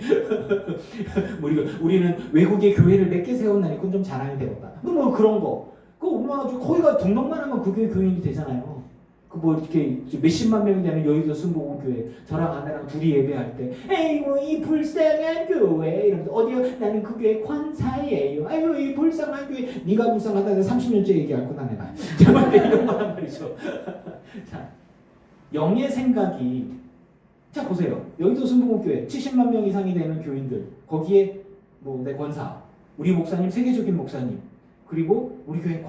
우리는 외국의 교회를 몇 개 세웠나니 그건 좀 자랑이 되겠다. 뭐 그런 거 그거 얼마나 거기가 등록만 하면 그 교회 교인이 되잖아요. 그 뭐 이렇게 몇십만 명이 되는 여의도 순복음교회, 저랑 아내랑 둘이 예배할 때 에이구 이 불쌍한 교회 이러면서 어디요? 나는 그 교회 권사예요. 아유 이 불쌍한 교회. 네가 불쌍하다 30년째 얘기했구나 내가. 정말 이런 거란 말이죠. 자, 영의 생각이, 자 보세요. 여의도 순복음교회 70만 명 이상이 되는 교인들, 거기에 뭐 내 권사, 우리 목사님 세계적인 목사님, 그리고 우리 교회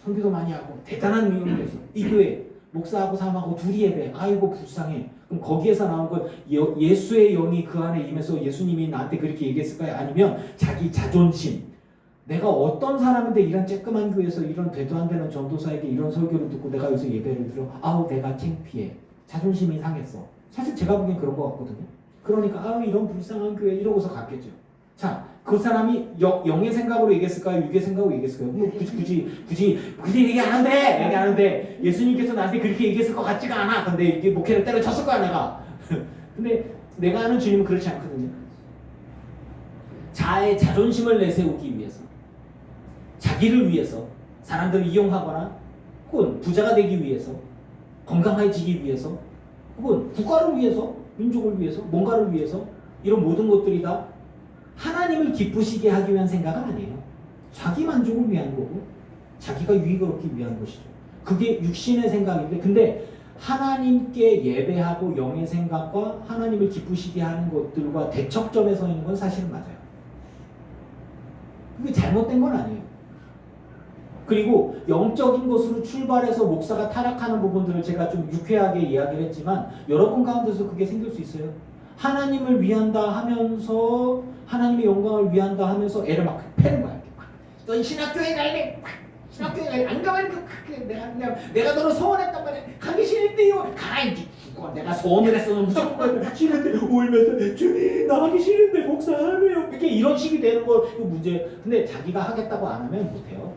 선교도 많이 하고 대단한 위험이 있어. 이 교회 목사하고 사람하고 둘이 예배. 아이고 불쌍해. 그럼 거기에서 나온 건 예수의 영이 그 안에 임해서 예수님이 나한테 그렇게 얘기했을까요? 아니면 자기 자존심, 내가 어떤 사람인데 이런 쬐끄만 교회에서 이런 되도 안 되는 전도사에게 이런 설교를 듣고 내가 여기서 예배를 드려, 아우 내가 창피해, 자존심이 상했어. 사실 제가 보기엔 그런 것 같거든요. 그러니까 아우 이런 불쌍한 교회 이러고서 갔겠죠. 자, 그 사람이 영의 생각으로 얘기했을까요? 육의 생각으로 얘기했을까요? 뭐 굳이 얘기 안 하는데 예수님께서 나한테 그렇게 얘기했을 것 같지가 않아. 근데 이게 목회를 때려쳤을 거야 내가. 근데 내가 아는 주님은 그렇지 않거든요. 자의 자존심을 내세우기 위해서, 자기를 위해서, 사람들을 이용하거나 혹은 부자가 되기 위해서, 건강해지기 위해서, 혹은 국가를 위해서, 민족을 위해서, 뭔가를 위해서, 이런 모든 것들이 다 하나님을 기쁘시게 하기 위한 생각은 아니에요. 자기 만족을 위한 거고 자기가 유익을 얻기 위한 것이죠. 그게 육신의 생각인데, 근데 하나님께 예배하고 영의 생각과 하나님을 기쁘시게 하는 것들과 대척점에 서 있는 건 사실은 맞아요. 그게 잘못된 건 아니에요. 그리고 영적인 것으로 출발해서 목사가 타락하는 부분들을 제가 좀 유쾌하게 이야기를 했지만 여러분 가운데서 그게 생길 수 있어요. 하나님을 위한다 하면서, 하나님의 영광을 위한다 하면서 애를 막 패는 거야. 너 신학교에 가야 돼. 신학교에 가야 돼. 안 가면 내가 너를 소원했단 말이야. 가기 싫은데요. 가야지. 내가 소원을 했어도 무조건 싫은데 울면서 주님 나 하기 싫은데 목사하래요. 이렇게 이런 식이 되는 거 이거 문제. 근데 자기가 하겠다고 안 하면 못해요.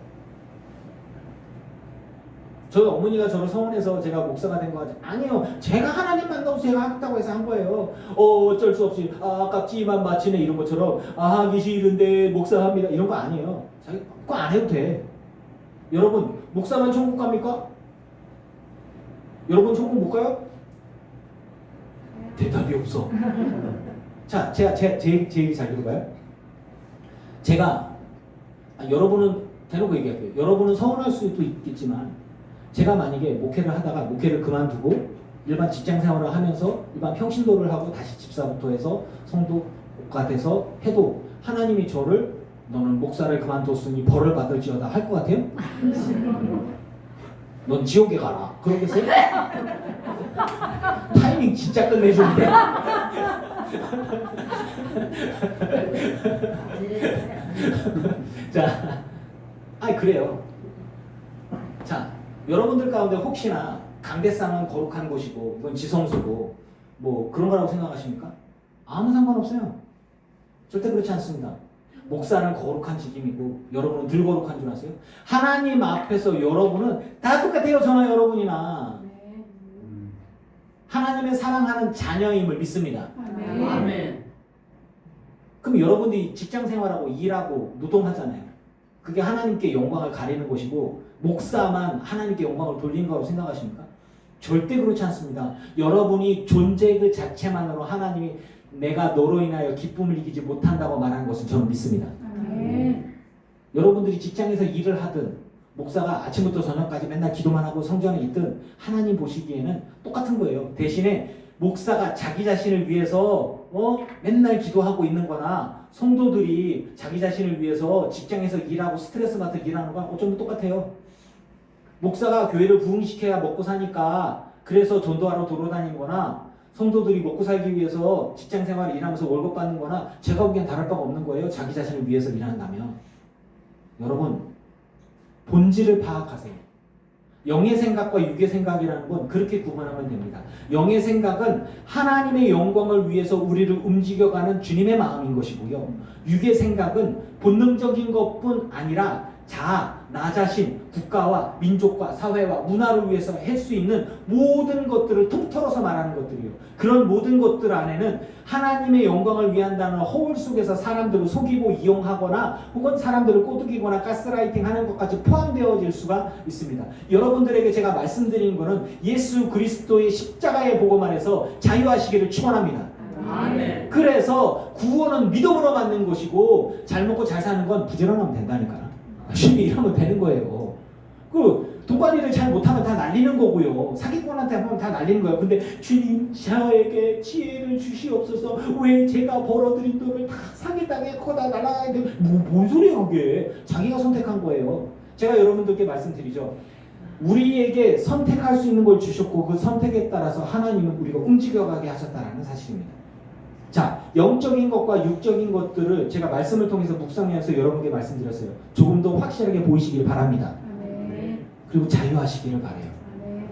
저희 어머니가 저를 서원해서 제가 목사가 된 거 같아요. 아니요. 제가 하나님 만나고 제가 하겠다고 해서 한 거예요. 어쩔 수 없이 아깝지만 마치네 이런 것처럼 하기 싫은데 목사합니다 이런 거 아니에요. 자기 그거 안 해도 돼. 여러분 목사만 천국 갑니까? 여러분 천국 못 가요? 대답이 없어. 자, 제 얘기 잘 들어봐요. 제가 여러분은 대놓고 얘기할게요. 여러분은 서운할 수도 있겠지만 제가 만약에 목회를 하다가 목회를 그만두고 일반 직장 생활을 하면서 일반 평신도를 하고 다시 집사부터 해서 성도가 돼서 해도 하나님이 저를 너는 목사를 그만뒀으니 벌을 받을지어다 할 것 같아요? 넌 지옥에 가라. 그러겠어요? 타이밍 진짜 끝내주는데. 자, 그래요. 자, 여러분들 가운데 혹시나 강대상은 거룩한 곳이고 이건 지성소고 뭐 그런 거라고 생각하십니까? 아무 상관없어요. 절대 그렇지 않습니다. 목사는 거룩한 직임이고 여러분은 덜 거룩한 줄 아세요? 하나님 앞에서 여러분은 다 똑같아요. 저나 여러분이나 하나님의 사랑하는 자녀임을 믿습니다. 아멘. 그럼 여러분들이 직장 생활하고 일하고 노동하잖아요. 그게 하나님께 영광을 가리는 것이고 목사만 하나님께 영광을 돌리는 거라고 생각하십니까? 절대 그렇지 않습니다. 여러분이 존재 그 자체만으로 하나님이 내가 너로 인하여 기쁨을 이기지 못한다고 말하는 것은 저는 믿습니다. 여러분들이 직장에서 일을 하든 목사가 아침부터 저녁까지 맨날 기도만 하고 성전에 있든 하나님 보시기에는 똑같은 거예요. 대신에 목사가 자기 자신을 위해서 맨날 기도하고 있는 거나 성도들이 자기 자신을 위해서 직장에서 일하고 스트레스 받아 일하는 거랑 어쩌면 똑같아요. 목사가 교회를 부흥시켜야 먹고 사니까 그래서 전도하러 돌아다니는 거나 성도들이 먹고 살기 위해서 직장 생활을 일하면서 월급 받는 거나 제가 보기엔 다를 바가 없는 거예요. 자기 자신을 위해서 일한다면. 여러분 본질을 파악하세요. 영의 생각과 육의 생각이라는 건 그렇게 구분하면 됩니다. 영의 생각은 하나님의 영광을 위해서 우리를 움직여가는 주님의 마음인 것이고요. 육의 생각은 본능적인 것뿐 아니라 나 자신, 국가와 민족과 사회와 문화를 위해서 할 수 있는 모든 것들을 통틀어서 말하는 것들이에요. 그런 모든 것들 안에는 하나님의 영광을 위한다는 허울 속에서 사람들을 속이고 이용하거나 혹은 사람들을 꼬드기거나 가스라이팅 하는 것까지 포함되어질 수가 있습니다. 여러분들에게 제가 말씀드린 것은 예수 그리스도의 십자가의 복음 안에서 자유하시기를 축원합니다. 아멘. 그래서 구원은 믿음으로 받는 것이고 잘 먹고 잘 사는 건 부지런하면 된다니까. 열심히 일하면 되는 거예요. 그 돈벌이를 잘 못하면 다 날리는 거고요. 사기꾼한테 하면 다 날리는 거예요. 근데 주님 저에게 지혜를 주시옵소서. 왜 제가 벌어들인 돈을 다 사기당해 거다 날아가야 돼. 뭔 소리야 그게. 자기가 선택한 거예요. 제가 여러분들께 말씀드리죠. 우리에게 선택할 수 있는 걸 주셨고 그 선택에 따라서 하나님은 우리가 움직여가게 하셨다는 사실입니다. 자, 영적인 것과 육적인 것들을 제가 말씀을 통해서 묵상하면서 여러분께 말씀드렸어요. 조금 더 확실하게 보이시길 바랍니다. 그리고 자유하시기를 바라요.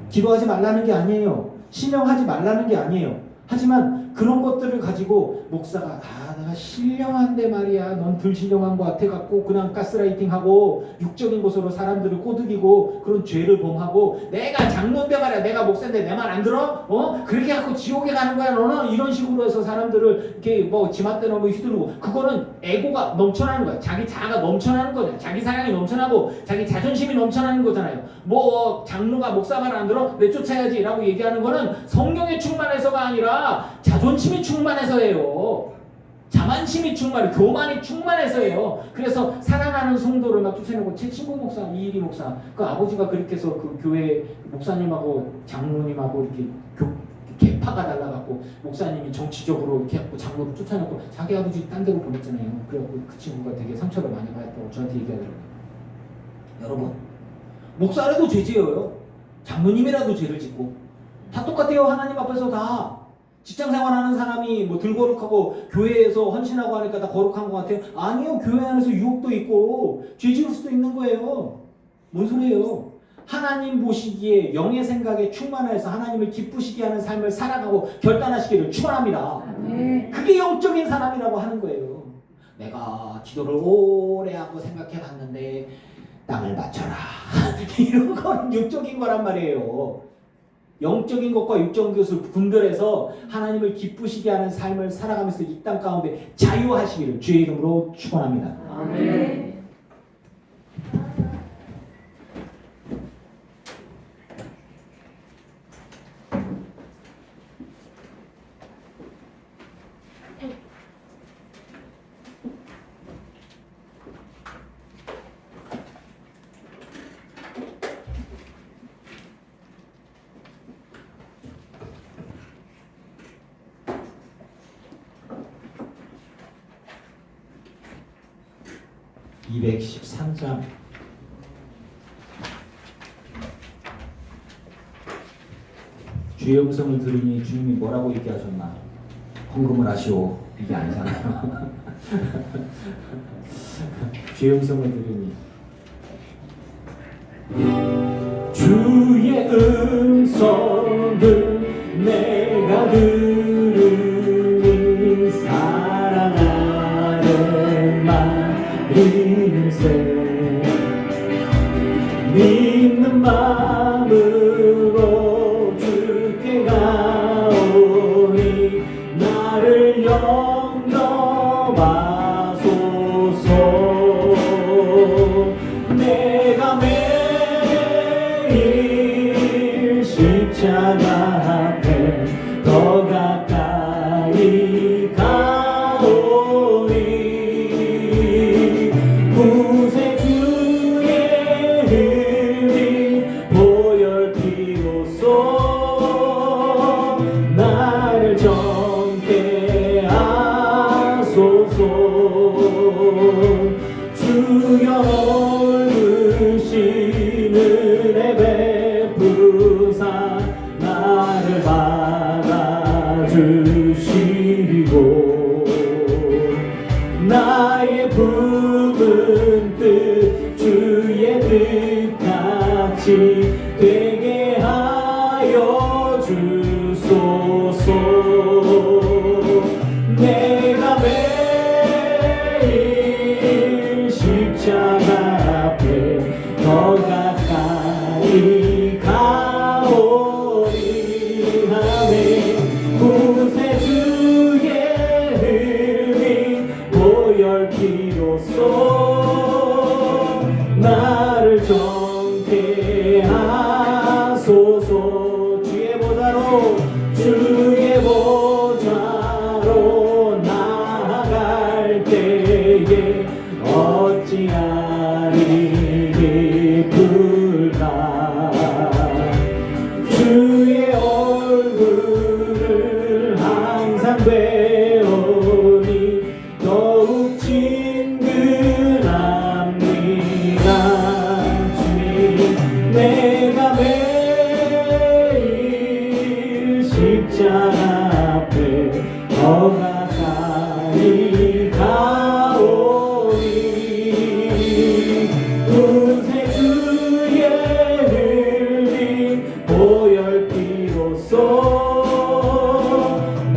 기도하지 말라는 게 아니에요. 신령하지 말라는 게 아니에요. 하지만 그런 것들을 가지고 목사가 내가 신령한데 말이야 넌 불신령한 것 같아 갖고 그냥 가스라이팅하고 육적인 것으로 사람들을 꼬드기고 그런 죄를 범하고 내가 장로인데 말이야 내가 목사인데 내 말 안 들어? 그렇게 갖고 지옥에 가는 거야 너는? 이런 식으로 해서 사람들을 이렇게 뭐 지맛대로 휘두르고 그거는 에고가 넘쳐나는 거야. 자기 자아가 넘쳐나는 거죠. 자기 사랑이 넘쳐나고 자기 자존심이 넘쳐나는 거잖아요. 뭐 장로가 목사 말 안 들어? 내쫓아야지 라고 얘기하는 거는 성령의 충만해서가 아니라 자존심이 충만해서예요. 자만심이 충만해, 교만이 충만해서예요. 그래서 사랑하는 성도를 막 쫓아내고 제 친구 목사, 이일이 목사, 그 아버지가 그렇게 해서 그 교회 목사님하고 장로님하고 이렇게 개파가 달라갖고 목사님이 정치적으로 이렇게 하고 장로를 쫓아내고 자기 아버지 딴 데로 보냈잖아요. 그래갖고 그 친구가 되게 상처를 많이 받았다고 저한테 얘기하더라고요. 여러분, 목사라도 죄 지어요. 장로님이라도 죄를 짓고 다 똑같아요. 하나님 앞에서 다. 직장생활하는 사람이 뭐 들거룩하고 교회에서 헌신하고 하니까 다 거룩한 것 같아요? 아니요. 교회 안에서 유혹도 있고 죄 지을 수도 있는 거예요. 뭔 소리예요? 하나님 보시기에 영의 생각에 충만해서 하나님을 기쁘시게 하는 삶을 살아가고 결단하시기를 축원합니다. 그게 영적인 사람이라고 하는 거예요. 내가 기도를 오래 하고 생각해 봤는데 땅을 맞춰라. 이런 건 육적인 거란 말이에요. 영적인 것과 육적인 것을 분별해서 하나님을 기쁘시게 하는 삶을 살아가면서 이 땅 가운데 자유하시기를 주의 이름으로 축원합니다. 아멘. 213장 주의 음성을 들으니 주님이 뭐라고 얘기하셨나? 헌금을 하시오. 이게 아니잖아요. 주의 음성을 들으니 주의 음성을 내가 들으니 사랑하는 말일세 믿는 마음으로 주께 가오니 나를 영접하소서. 내가 매일 십자가 앞에 더 가까이 가오니 구세주의 흘린 보혈 피로써 나를 정케 하소서. 주여 얼으신 은혜 베푸사 나를 받아 십자가 앞에 더 가까이 가오니 구세주의 흘린 보혈피로써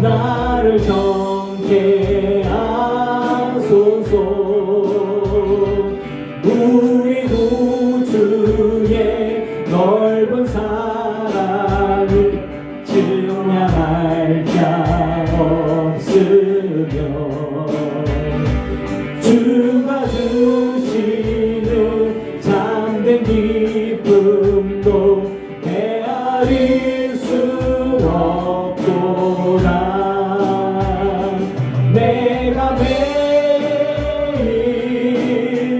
나를 정케 하소서. 우리 구주의 넓은 사랑을 증명할 자 없으며 주가 주시는 참된 기쁨도 헤아릴 수 없도다. 내가 매일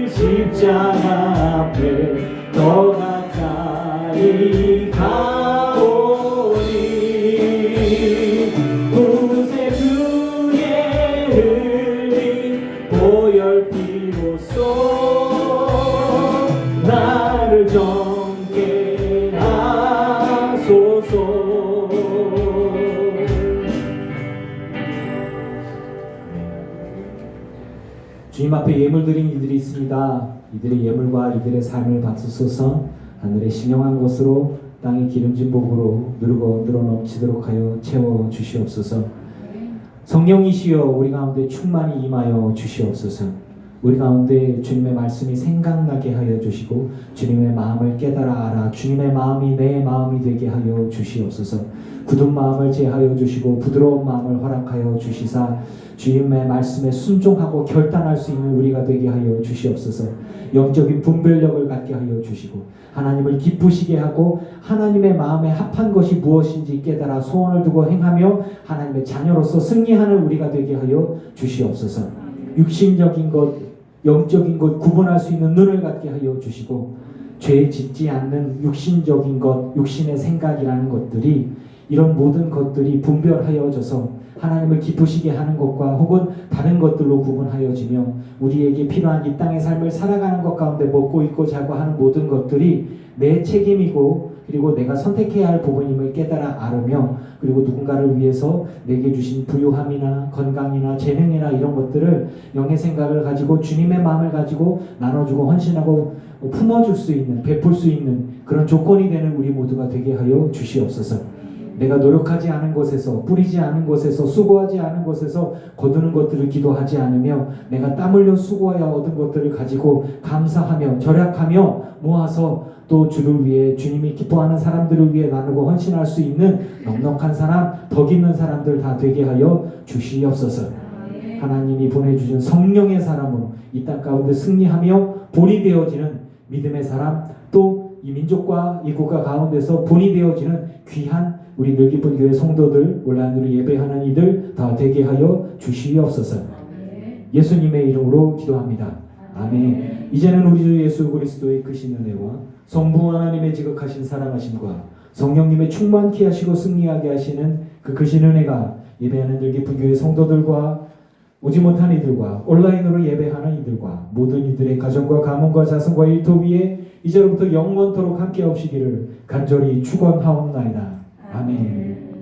십자가 앞에 더 가까이 가오니 구세주의 흘린 보혈피로써 나를 정케 하소서. 주님 앞에 예물 드린 이들이 있습니다. 이들의 예물과 이들의 삶을 받으소서. 하늘의 신령한 것으로 땅의 기름진 복으로 누르고 늘어 넘치도록 하여 채워 주시옵소서. 성령이시여 우리 가운데 충만히 임하여 주시옵소서. 우리 가운데 주님의 말씀이 생각나게 하여 주시고 주님의 마음을 깨달아 알아 주님의 마음이 내 마음이 되게 하여 주시옵소서. 굳은 마음을 제하여 주시고 부드러운 마음을 허락하여 주시사 주님의 말씀에 순종하고 결단할 수 있는 우리가 되게 하여 주시옵소서. 영적인 분별력을 갖게 하여 주시고 하나님을 기쁘시게 하고 하나님의 마음에 합한 것이 무엇인지 깨달아 소원을 두고 행하며 하나님의 자녀로서 승리하는 우리가 되게 하여 주시옵소서. 육신적인 것, 영적인 것 구분할 수 있는 눈을 갖게 하여 주시고 죄 짓지 않는 육신적인 것, 육신의 생각이라는 것들이 이런 모든 것들이 분별하여져서 하나님을 기쁘시게 하는 것과 혹은 다른 것들로 구분하여지며 우리에게 필요한 이 땅의 삶을 살아가는 것 가운데 먹고 입고 자고 하는 모든 것들이 내 책임이고 그리고 내가 선택해야 할 부분임을 깨달아 알으며 그리고 누군가를 위해서 내게 주신 부유함이나 건강이나 재능이나 이런 것들을 영의 생각을 가지고 주님의 마음을 가지고 나눠주고 헌신하고 품어줄 수 있는 베풀 수 있는 그런 조건이 되는 우리 모두가 되게 하여 주시옵소서. 내가 노력하지 않은 곳에서 뿌리지 않은 곳에서 수고하지 않은 곳에서 거두는 것들을 기도하지 않으며 내가 땀 흘려 수고하여 얻은 것들을 가지고 감사하며 절약하며 모아서 또 주를 위해 주님이 기뻐하는 사람들을 위해 나누고 헌신할 수 있는 넉넉한 사람, 덕 있는 사람들 다 되게 하여 주시옵소서. 하나님이 보내주신 성령의 사람으로 이 땅 가운데 승리하며 본이 되어지는 믿음의 사람 또 이 민족과 이 국가 가운데서 본이 되어지는 귀한 우리 늘기쁜 교회 성도들 온라인으로 예배하는 이들 다 되게 하여 주시옵소서. 예수님의 이름으로 기도합니다. 아멘. 이제는 우리 주 예수 그리스도의 크신 은혜와 성부 하나님의 지극하신 사랑하심과 성령님의 충만케 하시고 승리하게 하시는 그 크신 은혜가 예배하는 늘기쁜 교회 성도들과 오지 못한 이들과 온라인으로 예배하는 이들과 모든 이들의 가정과 가문과 자손과 일터 위에 이제로부터 영원토록 함께 하시기를 간절히 축원하옵나이다. 아멘.